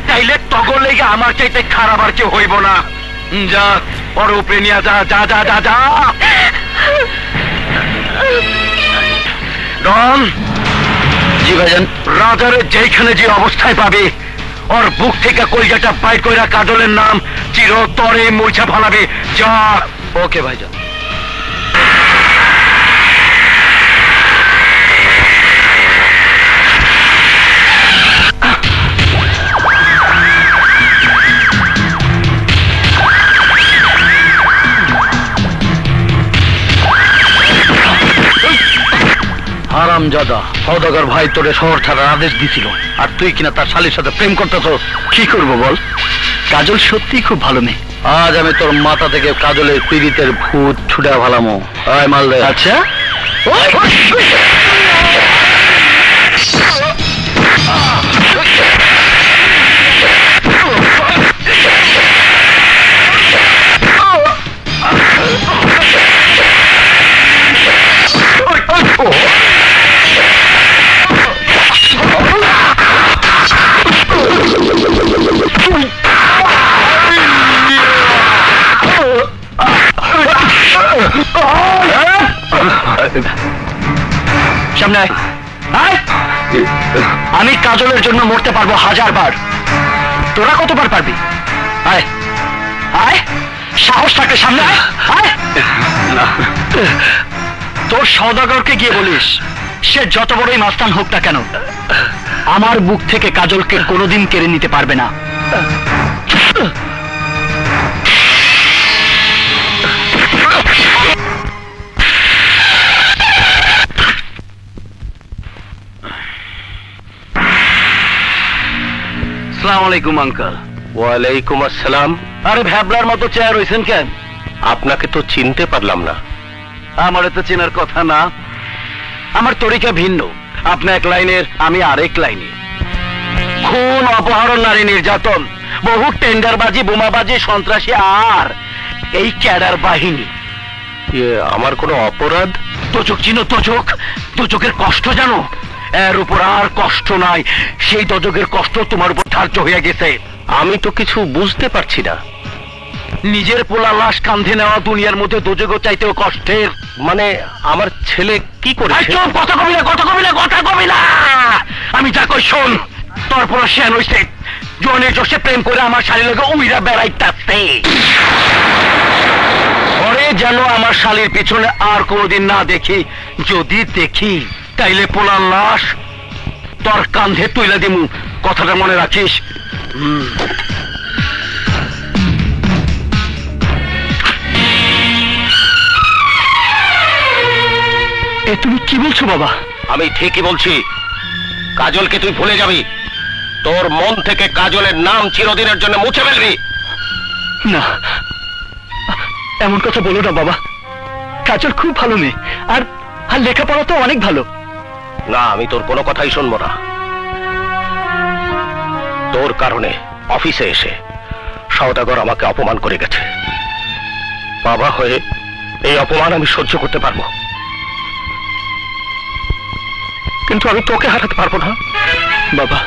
তাইলে তখন লেগে আমার চাইতে খারাপ আর কেউ হইব না। যা, বড় উপরে নিয়ে যা যা যা যা যা। ডন। জি ভাইজান। রাজারে যেখানে যে অবস্থায় পাবে ওর বুক থেকে কলজাটা বাইর কইরা কাজলের নাম চিরতরে মুছা ফেলাবে। যা। ওকে ভাইজান। হারামজাদা, সওদাগর ভাই তোরে শহর ছাড়ার আদেশ দিছিল, আর তুই কিনা তার শালীর সাথে প্রেম করতেছস। কি করবো বল? কাজল সত্যি খুব ভালো মেয়ে। আজ আমি তোর মাথা থেকে কাজলের পীড়িতের ভূত ছুটে ভালামো। আয় মাল দে। আচ্ছা। সামনে আয়। আয়। আমি কাজলের জন্য মরতে পারবো 1000 বার, তোরা কতবার পারবি? আয় আয়, সাহস থাকলে সামনে আয়। আয়। তোর সওদাগরকে গিয়ে বলিস সে যত বড়ই মাস্তান হোক না কেন আমার বুক থেকে কাজলকে কোনোদিন কেড়ে নিতে পারবে না। আসসালামু আলাইকুম আঙ্কেল। ওয়ালাইকুম আসসালাম। আরে ভ্যাবলার মতো চেয়ার রয়েছেন কেন? আপনাকে তো চিনতে পারলাম না। আমার তো চেনার কথা না, আমার তরিকা ভিন্ন। আপনি এক লাইনের, আমি আরেক লাইনে। খুন, অপহরণ, নারী নির্যাতন, বহু টেন্ডারবাজি, বোমাবাজি, সন্ত্রাসী আর এই ক্যাডার বাহিনী। আমার কোনো অপরাধ? দোজক চিনো? দোজকের কষ্ট জানো? এর উপর আর কষ্ট নাই। সেই দোজকের কষ্ট তোমার উপর ধার্য হয়ে গেছে। আমি তো কিছু বুঝতে পারছি না। নিজের পোলা লাশ কাঁধে নেওয়া দুনিয়ার মধ্যে দোজকও চাইতেও কষ্টের। মানে আমার ছেলে কি এই করেছে? চুপ, কথা কবি না। আমি যা কই শোন। তোর পোলা শেন হইছে, জনে জোশে প্রেম করে আমার শালীর লগে উইরা বেড়াইতাছে। পরে যেন আমার শালীর পিছনে আর কোনোদিন না দেখি। যদি দেখি তাইলে পোলার লাশ তোর কাঁধে তুইলা দিমু। কথাটা মনে রাখিস। এ তুমি কি বলছো বাবা? আমি ঠিকই বলছি। কাজলকে তুই ভুলে যাবি। তোর মন থেকে কাজলের নাম চিরদিনের জন্য মুছে ফেলবি। না, এমন কথা বলো না বাবা। কাজল খুব ভালো মেয়ে, আর আর লেখাপড়া তো অনেক ভালো। না, আমি তোর কোনো কথাই শুনবো না। তোর কারণে অফিসে এসে সওদাগর আমাকে অপমান করে গেছে। বাবা হয়ে এই অপমান আমি সহ্য করতে পারবো, কিন্তু আমি তোকে হারাতে পারবো না। বাবা,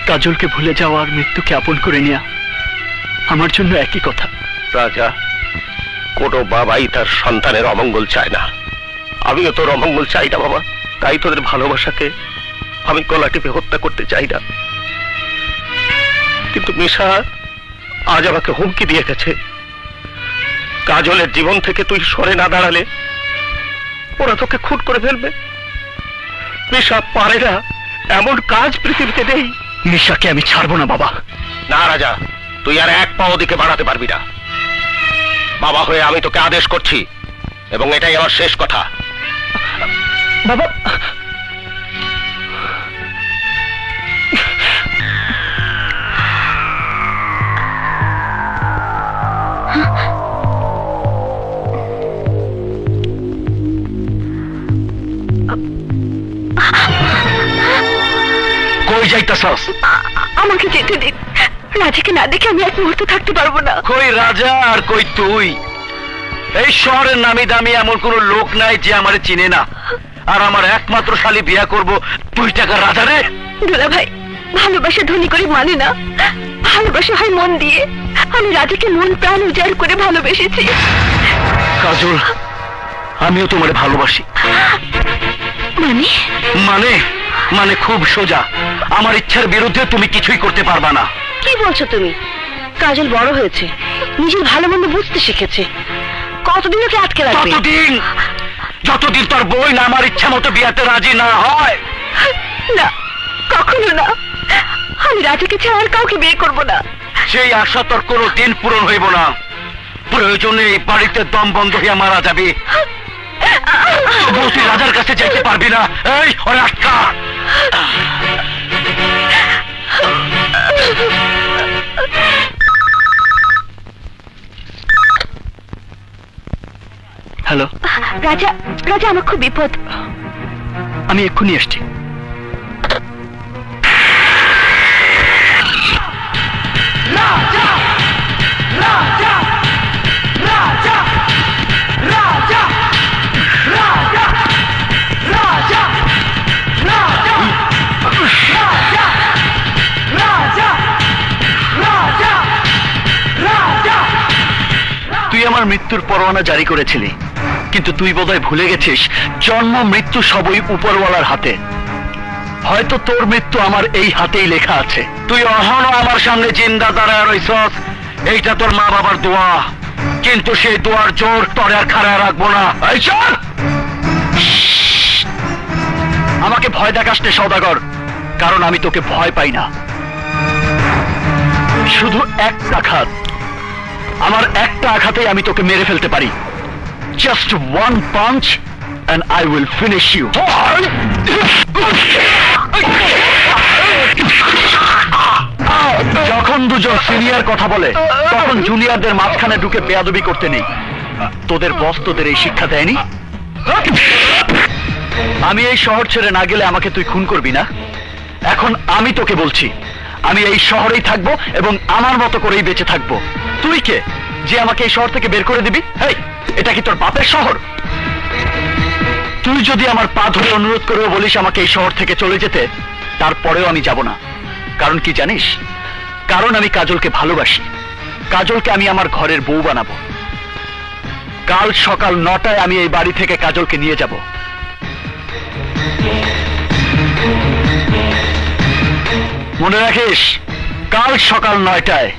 কাজলকে ভুলে যাওয়া আর মৃত্যুকে আপন করে নেওয়া আমার জন্য একই কথা। রাজা, কোনো বাবাই তার সন্তানের অমঙ্গল চায় না। আমিও তোর অমঙ্গল চাই না বাবা। তাই তোদের ভালোবাসাকে আমি গলা টিপে হত্যা করতে চাই না। কিন্তু মিশা আজ আমাকে হুমকি দিয়ে গেছে, কাজলের জীবন থেকে তুই সরে না দাঁড়ালে ওরা তোকে খুন করে ফেলবে। মিশা পারে না, এমন কাজ পৃথিবীতে নেই। মিশাকে আমি ছাড়বো না বাবা। না রাজা, তুই আর এক পাও দিকে বাড়াতে পারবি না। বাবা হয়ে আমি তোকে আদেশ করছি, এবং এটাই আমার শেষ কথা। বাবা, কই যাইতাছস? আমাকে যেতে দিন। রাজাকে না দেখে আমি এক মুহূর্ত থাকতে পারবো না। কই রাজা আর কই তুই? এই শহরের নামি দামি এমন কোন লোক নাই যে আমারে চিনে না। আর আমার একমাত্র শালী বিয়া করব 2 টাকার রাজা রে? দুলা ভাই, ভালোবাসা ধনী করে মানে না, ভালোবাসা হয় মন দিয়ে। আমি রাজাকে মন প্রাণ উজাড় করে ভালোবেসেছি। কাজল, আমিও তোমারে ভালোবাসি। মানে? মানে মানে খুব সোজা। আমার ইচ্ছার বিরুদ্ধে তুমি কিছুই করতে পারবা না। কি বলছো তুমি? কাজল বড় হয়েছে, নিজের ভালো মন্দ বুঝতে শিখেছে। কতদিন ওকে আটকে রাখবে? যতদিন তোর বই না আমার ইচ্ছা মতো বিয়াতে রাজি না হয়। না, কখনো না। আমি রাজাকে ছাড়া আর কাউকে বিয়ে করব না। সেই আশা তোর কোনো দিন পূরণ হইব না। প্রয়োজনে এই বাড়িতে দম বন্ধ হইয়া মারা যাবে। তবুও তুই রাজার কাছে যাইতে পারবি না। এই ওরে আটকা। হ্যালো রাজা, রাজা আমার খুব বিপদ। আমি এক্ষুনি আসছি। তুই আমার মৃত্যুর পরোয়ানা জারি করেছিলি, কিন্তু তুই বোধহয় ভুলে গেছিস জন্ম মৃত্যু সবই উপরওয়ালার হাতে। হয়তো তোর মৃত্যু আমার এই হাতেই লেখা আছে। তুই অহনো আমার সামনে জিন্দা দাঁড়ায় রইছস, এইটা তোর মা বাবার দোয়া, কিন্তু সেই দোয়ার জোর তোরে আর খাড়া রাখবো না। এই চল! আমাকে ভয় দেখাস নে সওদাগর, কারণ আমি তোকে ভয় পাই না। শুধু একটা আঘাত, আমার একটা আঘাতেই আমি তোকে মেরে ফেলতে পারি। Just one punch and I will finish you. যখন দুজন সিনিয়র কথা বলে তখন জুনিয়রদের মাঝখানে ঢুকে বেয়াদবি করতে নেই। তোদের বস তোদের এই শিক্ষা দেয়নি? আমি এই শহর ছেড়ে না গেলে আমাকে তুই খুন করবি না। এখন আমি তোকে বলছি, আমি এই শহরেই থাকবো এবং আমার মতো করেই বেঁচে থাকবো। তুই কে যে আমাকে এই শহর থেকে বের করে দিবি? হেই, এটা কি তোর বাপের শহর? তুই যদি আমার পা ধরে অনুরোধ করেও বলিস আমাকে এই শহর থেকে চলে যেতে, তারপরেও আমি যাব না। কারণ কি জানিস? কারণ আমি কাজলকে ভালোবাসি। কাজলকে আমি আমার ঘরের বউ বানাবো। কাল সকাল 9টায় আমি এই বাড়ি থেকে কাজলকে নিয়ে যাব। মনে রাখিস, কাল সকাল 9টায়।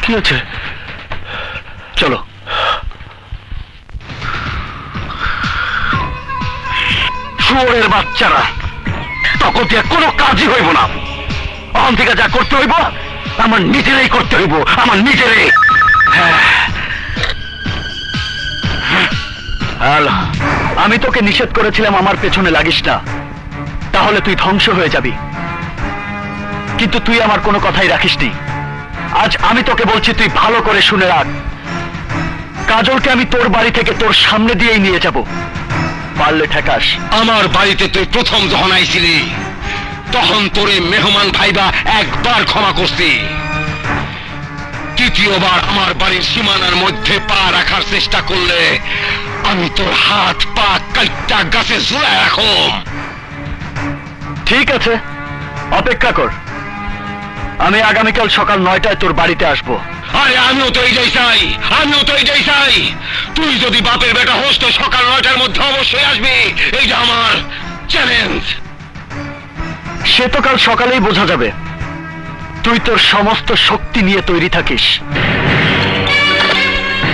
কি আছে? চলো। শুয়োরের বাচ্চারা, তখন দিয়ে কোনো কাজই হইব না। অহন থেকে যা করতে হইব আমার নিজেরাই করতে হইব, আমার নিজেরাই। হ্যালো, আমি তোকে নিষেধ করেছিলাম আমার পেছনে লাগিস না, তাহলে তুই ধ্বংস হয়ে যাবি। কিন্তু তুই আমার কোনো কথাই রাখিসনি। আজ আমি তোকে বলছি, তুই ভালো করে শুনে রাখ। কাজলকে আমি তোর বাড়ি থেকে তোর সামনে দিয়েই নিয়ে যাব। পারলে ঠেকাস। আমার বাড়িতে তুই প্রথম যখন আইছিলি, তখন তোরে মেহমান ভাইবা একবার ক্ষমা করছি। তৃতীয়বার আমার বাড়ির সীমানার মধ্যে পা রাখার চেষ্টা করলে আমি তোর হাত পা কাইটা গাছে ঝুলায় রাখম। ঠিক আছে, অপেক্ষা কর। আমি আগামীকাল সকাল 9টায় তোর বাড়িতে আসবো। আরে আমিও তো এইটাই চাই, আমিও তো এইটাই চাই। তুই যদি বাপের বেটা হোস তো সকাল 9টার মধ্যে অবশ্যই আসবি, এইটা আমার চ্যালেঞ্জ। সে তো কাল সকালেই বোঝা যাবে। তুই তোর সমস্ত শক্তি নিয়ে তৈরি থাকিস।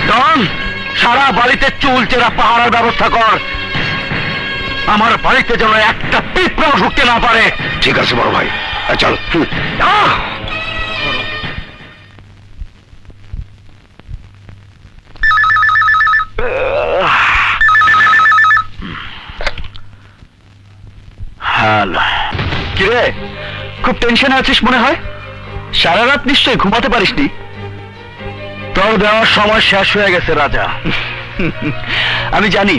ডন, সারা বাড়িতে চুল চেরা পাহারার ব্যবস্থা কর। আমার বাড়িতে যেন একটা পিঁপড়াও ঢুকতে না পারে। ঠিক আছে বড় ভাই, চল। হ্যালো, কিরে, খুব টেনশনে আছিস মনে হয়? সারা রাত নিশ্চয়ই ঘুমাতে পারিসনি। তোর দেওয়ার সময় শেষ হয়ে গেছে রাজা। আমি জানি,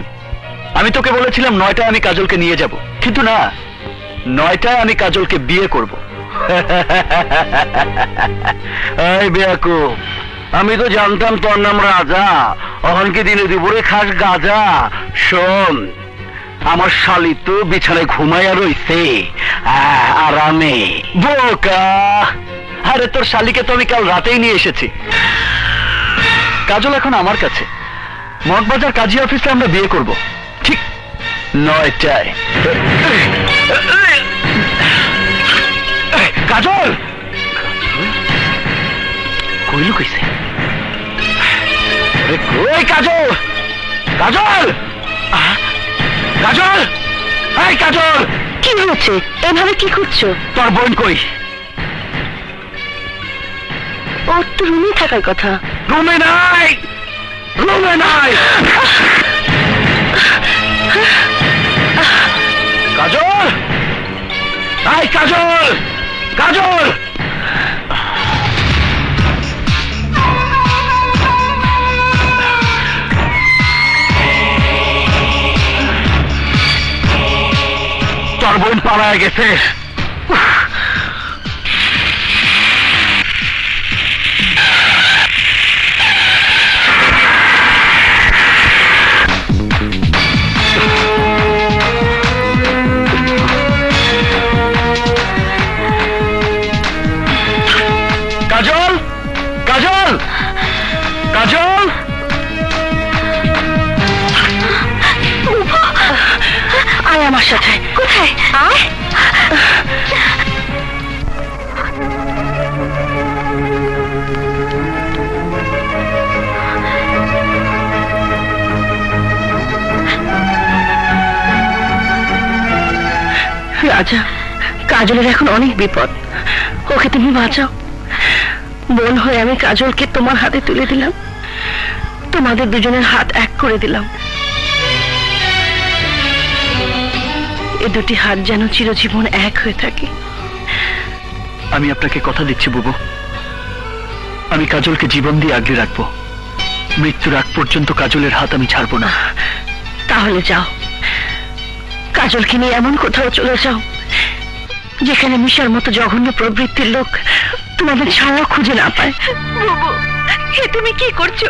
আমি তোকে বলেছিলাম 9টায় আমি কাজলকে নিয়ে যাব, কিন্তু না, 9টায় আমি কাজলকে বিয়ে করব। এই বেয়াকুব, আমি তো জানতাম তোর নাম রাজা, অহন কি দিনে দুপুরে খাস গাজা? শোন, আমার শালি তো বিছানায় ঘুমাইয়া রইছে আরামে। বোকা, আরে তোর শালিকে তো আমি কাল রাতেই নিয়ে এসেছি। কাজল এখন আমার কাছে। মগবাজার কাজী অফিসে আমরা বিয়ে করব, ঠিক 9টায়। কাজল কইলু কইছে? কই কাজল? কাজল, কাজল, এই কাজল! কি হয়েছে? এভাবে কি করছো? তোর বোন কই? ওর তো রুমে থাকার কথা। রুমে নাই, রুমে নাই। আই কাজল, কাজল! তোর বোন পালায় গেছে। কাজল, কাজল, কাজল! আয় আমার সাথে। কোথায়? আয়। রাজা, কাজলের এখন অনেক বিপদ, ওকে তুমি বাঁচাও। বোন হয়ে আমি কাজলকে তোমার হাতে তুলে দিলাম, তোমাদের দুজনের হাত এক করে দিলাম। এ দুটি হাত যেন চিরজীবন এক হয়ে থাকে। আমি আপনাকে কথা দিচ্ছি বুবু, আমি কাজলকে জীবন দিয়ে আগলে রাখবো। মৃত্যুর আগ পর্যন্ত কাজলের হাত আমি ছাড়বো না। তাহলে যাও, কাজলকে নিয়ে এমন কোথাও চলে যাও যেখানে মিশার মতো জঘন্য প্রবৃত্তির লোক তোমাদের ছাড়াও খুঁজে না পায়। বুবু, এ তুমি কি করছো?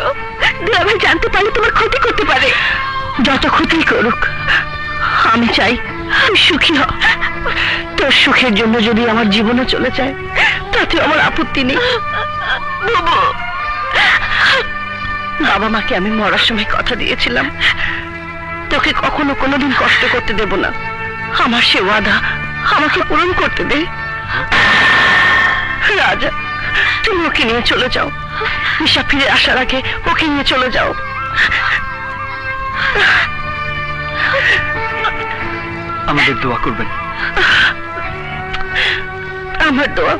দুলাভাই জানতে পারলে তোমার ক্ষতি করতে পারে। যত ক্ষতি করুক, আমি চাই তুই সুখী হ। তোর সুখের জন্য যদি আমার জীবনও চলে যায় তাতে আমার আপত্তি নেই। বুবু, বাবা মাকে আমি মরার সময় কথা দিয়েছিলাম, তোকে কখনো কোনোদিন কষ্ট করতে দেব না। আমার সে ওয়াদা আমাকে পূরণ করতে দে। রাজা, তুমি ওকে নিয়ে চলে যাও। মিশা ফিরে আসার আগে ওকে নিয়ে চলে যাও। আমাদের দোয়া করবেন। আমার দোয়া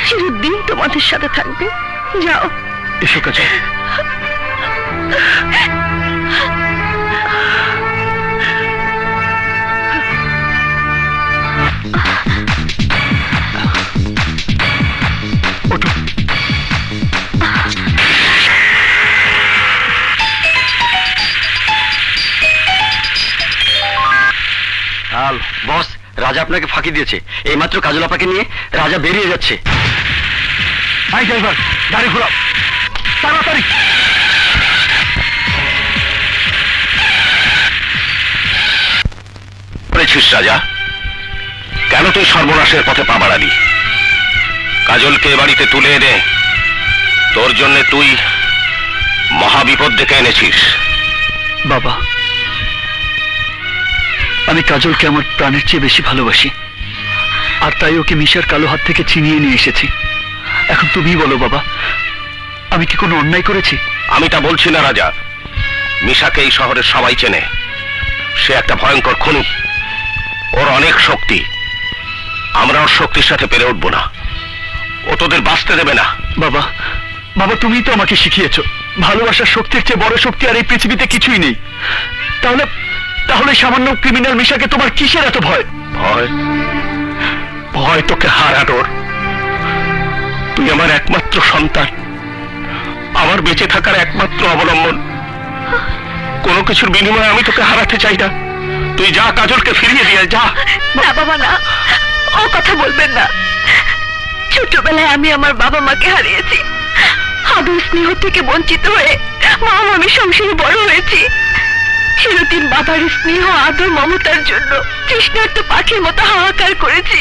চিরদিন তোমাদের সাথে থাকবে। যাও। এসো কাজল। ওঠো। বস, রাজা আপনাকে ফাঁকি দিয়েছে। এইমাত্র কাজল আপাকে নিয়ে রাজা বেরিয়ে যাচ্ছে। হাই ড্রাইভার, গাড়ি ঘোরাও তাড়াতাড়ি। বলেছিস রাজা, কেন তুই সর্বনাশের পথে পা বাড়ালি? কাজলকে এ বাড়িতে তুলে এনে তোর জন্য তুই মহাবিপদ ডেকে এনেছিস। বাবা, আমি কাজলকে আমার প্রাণের চেয়ে বেশি ভালোবাসি, আর তাই ওকে মিশার কালো হাত থেকে ছিনিয়ে নিয়ে এসেছি। এখন তুমিই বলো বাবা, আমি কি কোনো অন্যায় করেছি? আমি তা বলছি না রাজা। মিশাকে এই শহরের সবাই চেনে। সে একটা ভয়ঙ্কর খুনি। ওর অনেক শক্তি। আমরা ওর শক্তির সাথে পেরে উঠবো না। ও তোদের বাঁচতে দেবে না। বাবা, বাবা তুমিই তো আমাকে শিখিয়েছো ভালোবাসার শক্তির চেয়ে বড় শক্তি আর এই পৃথিবীতে কিছুই নেই। তাহলে তাহলে সামান্য ক্রিমিনাল মিশাকে তোমার কিসের এত ভয়? ভয়? ভয় তোকে হারানোর। তুই আমার একমাত্র সন্তান, আমার বেঁচে থাকার একমাত্র অবলম্বন। কোনো কিছুর বিনিময়ে আমি তোকে হারাতে চাই না। তুই যা, কাজলকে ফিরিয়ে দিয়ে যা। না বাবা, না, ও কথা বলবেন না। ছোটবেলায় আমি আমার বাবা মাকে হারিয়েছি। আদর স্নেহ থেকে বঞ্চিত হয়ে মা আমি সংসারে বড় হয়েছি। চিরদিন বাবার স্নেহ আদর মমতার জন্য তৃষ্ণার্ত পাখির মতো হাহাকার করেছি।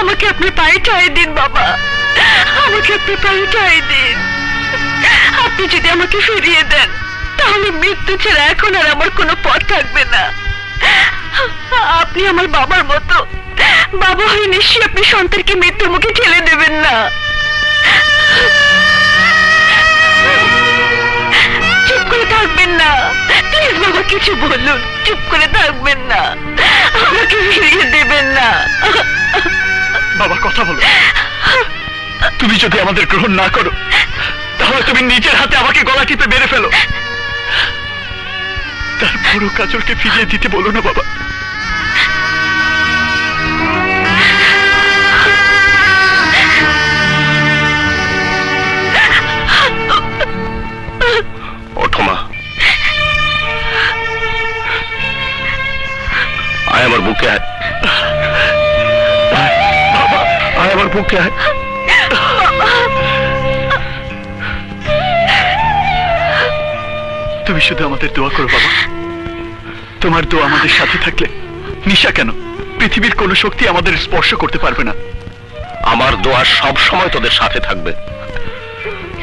আমাকে আপনার পায়ে ঠাঁই দিন বাবা, আমাকে আপনার পায়ে ঠাঁই দিন। আপনি যদি আমাকে ফিরিয়ে দেন তাহলে মৃত্যু ছাড়া এখন আর আমার কোনো পথ থাকবে না। আপনি আমার বাবার মতো, বাবা হয়ে নিশ্চয়ই আপনি সন্তানকে মৃত্যুর মুখে ঠেলে দেবেন না। চুপ করে থাকবেন না প্লিজ বাবা, কিছু বলুন। চুপ করে থাকবেন না, আমাকে ফিরিয়ে দেবেন না। বাবা কথা বলো। তুমি যদি আমাদের গ্রহণ না করো তাহলে তুমি নিজের হাতে আমাকে গলা টিপে মেরে ফেলো। তারপরও কাজলকে ফিরিয়ে দিতে বলো না বাবা। বুকে আয়। তুমি শুধু আমাদের দোয়া করো বাবা। তোমার দোয়া আমাদের সাথে থাকলে নিশা কেন, পৃথিবীর কোন শক্তি আমাদের স্পর্শ করতে পারবে না। আমার দোয়া সব সময় তোদের সাথে থাকবে,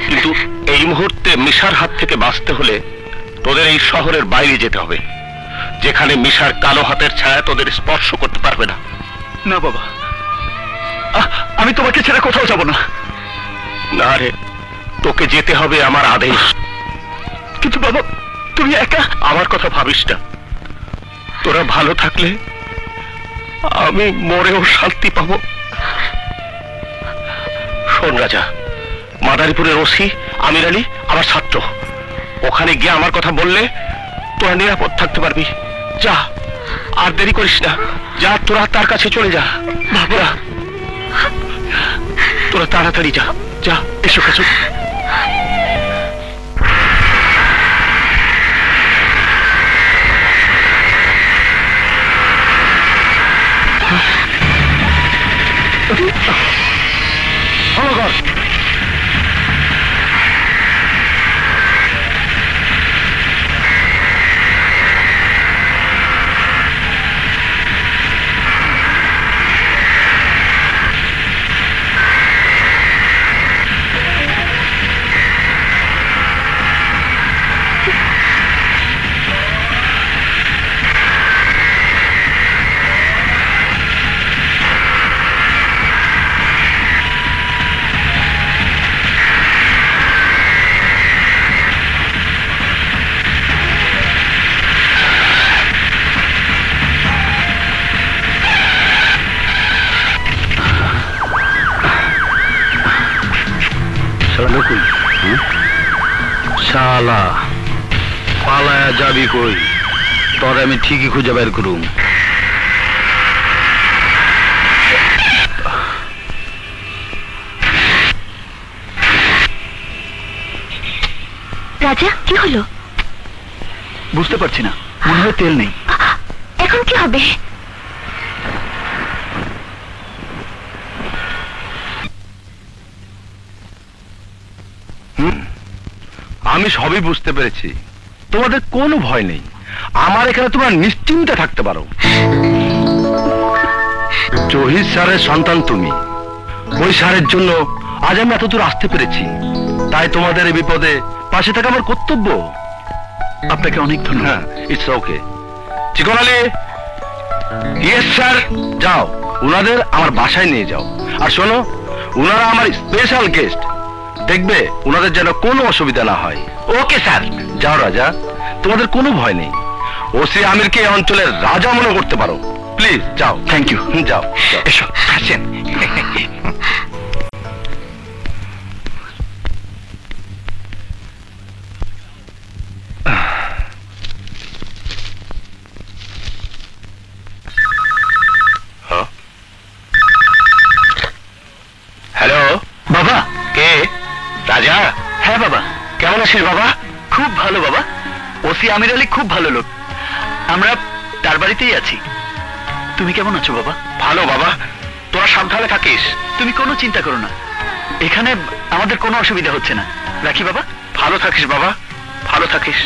কিন্তু এই মুহূর্তে মিশার হাত থেকে বাঁচতে হলে তোদের এই শহরের বাইরে যেতে হবে, যেখানে মিশার কালো হাতের ছায়া তোদের স্পর্শ করতে পারবে না। না বাবা, আমি তোমাকে ছেড়ে কোথাও যাব না। না রে, তোকে যেতে হবে আমার আদেশ। কিন্তু বাবা, তুমি একা। আমার কথা ভাবিস না, তোরা ভালো থাকলে আমি মরেও শান্তি পাবো। শোন রাজা, মাদারীপুরের ওসি আমির আলী আমার ছাত্র, ওখানে গিয়ে আমার কথা বললে তোরা নিরাপদ থাকতে পারবি। যা, আর দেরি করিস না, যা তোরা তার কাছে চলে যা। বাবা, তোরা তাড়াতাড়ি যা, যা। এসো কাজল। শালা পালায়া যাবি কই? তোর আমি ঠিকই খুঁজে বের করুম। রাজা, কি হলো? বুঝতে পারছি না, মনে হয় তেল নেই। এখন কি হবে? আমি সবই বুঝতে পেরেছি, তোমাদের কোনো ভয় নেই। আমার এখানে তোমরা নিশ্চিন্তে থাকতে পারো। জহির স্যারের সন্তান তুমি, ওই স্যারের জন্য আজ আমি এতদূর আসতে পেরেছি, তাই তোমাদের এই বিপদে পাশে থাকা আমার কর্তব্য। আপনাকে অনেক ধন্যবাদ। It's okay. চিকন আলী, ইয়েস স্যার। যাও, উনাদের আমার বাসায় নিয়ে যাও। আর শোনো, উনারা আমার স্পেশাল গেস্ট, দেখবে উনাদের যেন কোনো অসুবিধা না হয়। Okay sir. যাও রাজা, তোমাদের কোনো ভয় নেই। ওসি আমিরকে এই অঞ্চলের রাজা মনে করতে পারো। প্লিজ যাও। Thank you. যাও, এসো, আসেন। হ্যালো বাবা। কে? রাজা? হ্যাঁ বাবা। কেমন আছিস বাবা? খুব ভালো বাবা, ওসি আমির আলী খুব ভালো লোক, আমরা তার বাড়িতেই আছি। তুমি কেমন আছো বাবা? ভালো বাবা, তোরা সাবধানে থাকিস। তুমি কোনো চিন্তা করো না, এখানে আমাদের কোনো অসুবিধা হচ্ছে না। রাখি বাবা। ভালো থাকিস বাবা, ভালো থাকিস।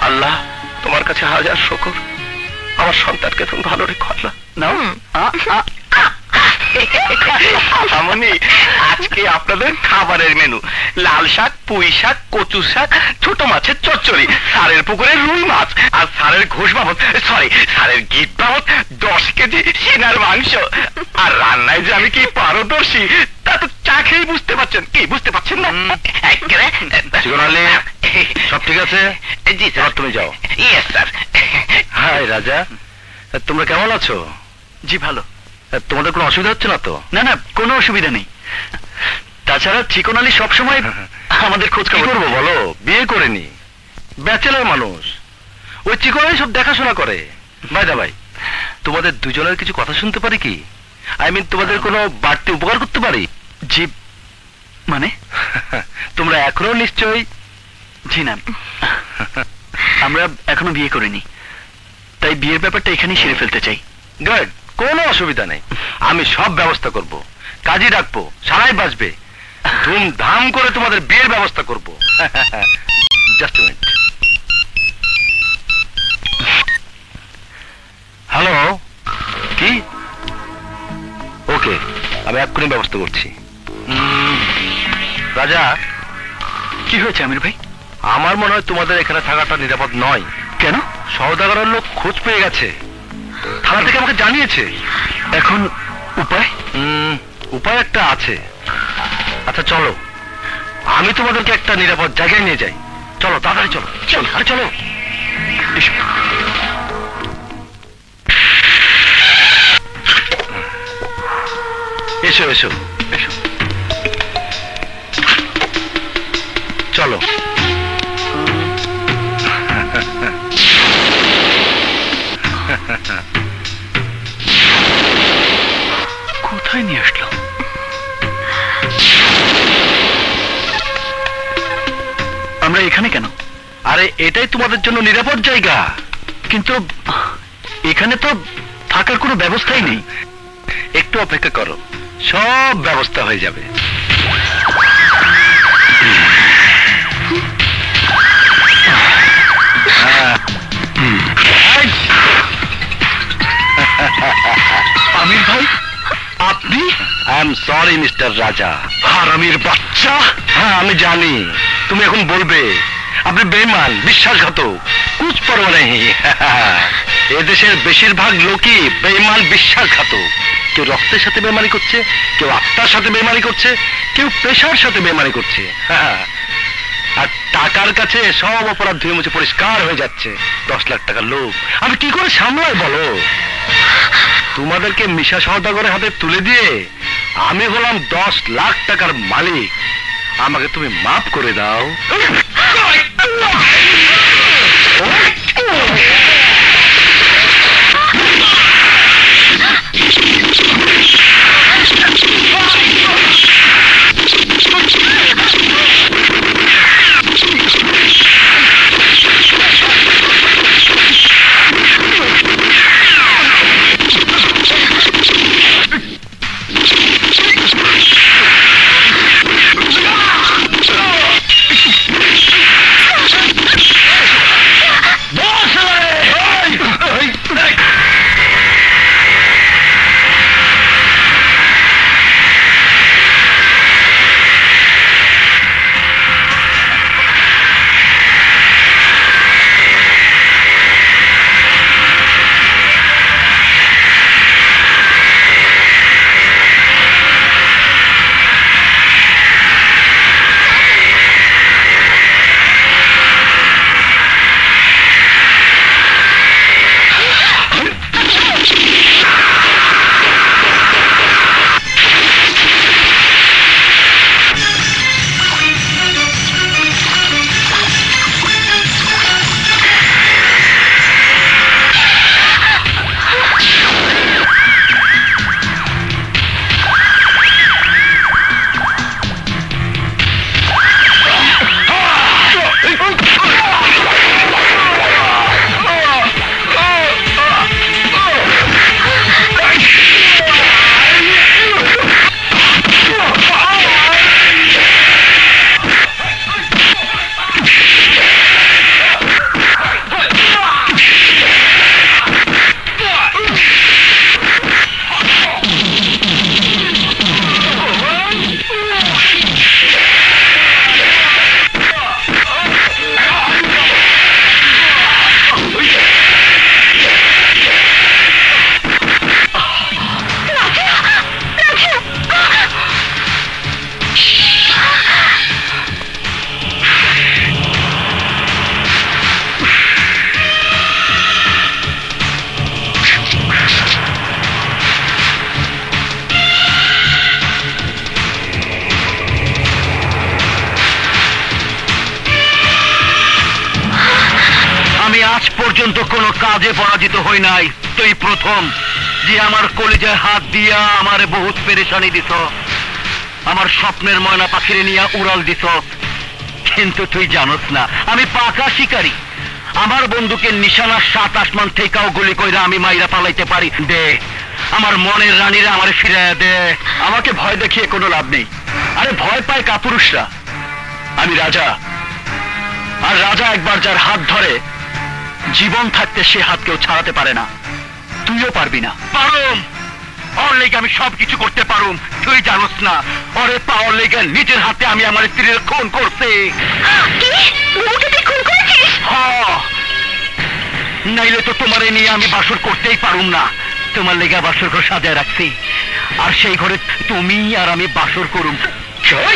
আল্লাহ, তোমার কাছে হাজার শুকর, আমার সন্তানকে তুমি ভালো রেখো আল্লাহ। নাও। আমনি, আজকে আপনাদের খাবারের মেনু লাল শাক, পুঁই শাক, কচু শাক, ছোট মাছের চচ্চড়ি, স্যারের পুকুরে রুই মাছ, আর স্যারের ঘোষ বাবদ, সরি স্যারের গিট বাবদ 10 কেজি সিনার মাংস। আর রান্নায় যে আমি কি পারদর্শী তা তো চা খেয়েই বুঝতে পারছেন। কি বুঝতে পারছেন না? সব ঠিক আছে? জি স্যার। তুমি যাও। Yes sir. হাই রাজা, তোমরা কেমন আছো? জি ভালো। তোমাদের কোনো অসুবিধা হচ্ছে না তো? না না, কোনো অসুবিধা নেই। তাছাড়া চিকন আলী সবসময় আমাদের খোঁজ কি খবর। করবো বলো, বিয়ে করেনি, ব্যাচেলর মানুষ, ওই চিকনাই সব দেখাশোনা করে। ভাই দা ভাই, তোমাদের দুজনের কিছু কথা শুনতে পারি কি? আই মিন, তোমাদের কোনো বাড়তি উপকার করতে পারি? জি মানে? তোমরা এখনো নিশ্চয়ই? জি না, আমরা এখনো বিয়ে করিনি, তাই বিয়ের ব্যাপারটা এখানেই সেরে ফেলতে চাই। গুড, কোনো অসুবিধা নেই। আমি সব ব্যবস্থা করব, কাজী ডাকবো, সারাই বাজবে, ধুমধাম করে তোমাদের বিয়ের ব্যবস্থা করব। Just minute. হ্যালো, কি? ওকে, আমি এক্ষুনি ব্যবস্থা করছি। রাজা, কি হয়েছে আমির ভাই? আমার মনে হয় তোমাদের এখানে থাকাটা নিরাপদ নয়। কেন? সওদাগরের লোক খোঁজ পেয়ে গেছে, থানা থেকে আমাকে জানিয়েছে। এখন উপায়? উপায় একটা আছে। আচ্ছা চলো, আমি তোমাদেরকে একটা নিরাপদ জায়গায় নিয়ে যাই। চলো তাড়াতাড়ি চলো। চলো, আরে চলো। এসো। এসো এসো এসো। চলো। কোথায় নিয়ে আসলো? আমরা এখানে কেন? আরে এটাই তোমাদের জন্য নিরাপদ জায়গা। কিন্তু এখানে তো থাকার কোনো ব্যবস্থাই নেই। একটু অপেক্ষা করো, সব ব্যবস্থা হয়ে যাবে। আমির ভাই, আপনি? আই এম সরি মিস্টার রাজা। হারামির বাচ্চা! হ্যাঁ আমি জানি, তুমি এখন বলবে আপনি বেঈমান, বিশ্বাসঘাতক, কুছ পরোয়া নেই। এদেশের বেশিরভাগ লোকই বেঈমান, বিশ্বাসঘাতক। কেউ রক্তের সাথে বেমানি করছে, কেউ আত্মার সাথে বেমানি করছে, কেউ পেশার সাথে বেমানি করছে। আর টাকার কাছে সব অপরাধ ধুয়ে মুছে পরিষ্কার হয়ে যাচ্ছে। 10 লাখ টাকার লোক আমি কি করে সামলাই বলো? তোমাদেরকে মিশা সওদাগরের হাতে তুলে দিয়ে আমি হলাম 10 লাখ টাকার মালিক। আমাকে তুমি মাফ করে দাও। পর্যন্ত কোনো কাজে পরাজিত হই নাই। তুই প্রথম যে আমার কলিজায় হাত দিয়া আমারে বহুত পেরেশানি দিছ, আমার স্বপ্নের ময়না পাখিরে নিয়ে উড়াল দিছ। কিন্তু তুই জানোস না আমি পাকা শিকারী। আমার বন্দুকের নিশানা 7 আসমান থেকেও গুলি কইরা আমি মাইরা পালাইতে পারি। দে আমার মনের রানীরা আমারে ফিরে দে। আমাকে ভয় দেখিয়ে কোনো লাভ নেই। আরে ভয় পায় কাপুরুষরা। আমি রাজা, আর রাজা একবার যার হাত ধরে জীবন থাকতে সে হাত কেউ ছাড়াতে পারে না। তুইও পারবি না। পারুম, ওর লেগে আমি সবকিছু করতে পারুম। তুই জানোস না, ওরে পাওয়ার লেগে নিজের হাতে আমি আমার স্ত্রীর খুন করছি। কি বউকে তুই খুন করেছিস? নাইলে তো তোমারে নিয়ে আমি বাসর করতেই পারুম না। তোমার লেগে বাসর ঘর সাজায় রাখছি, আর সেই ঘরে তুমি আর আমি বাসর করুম। চল।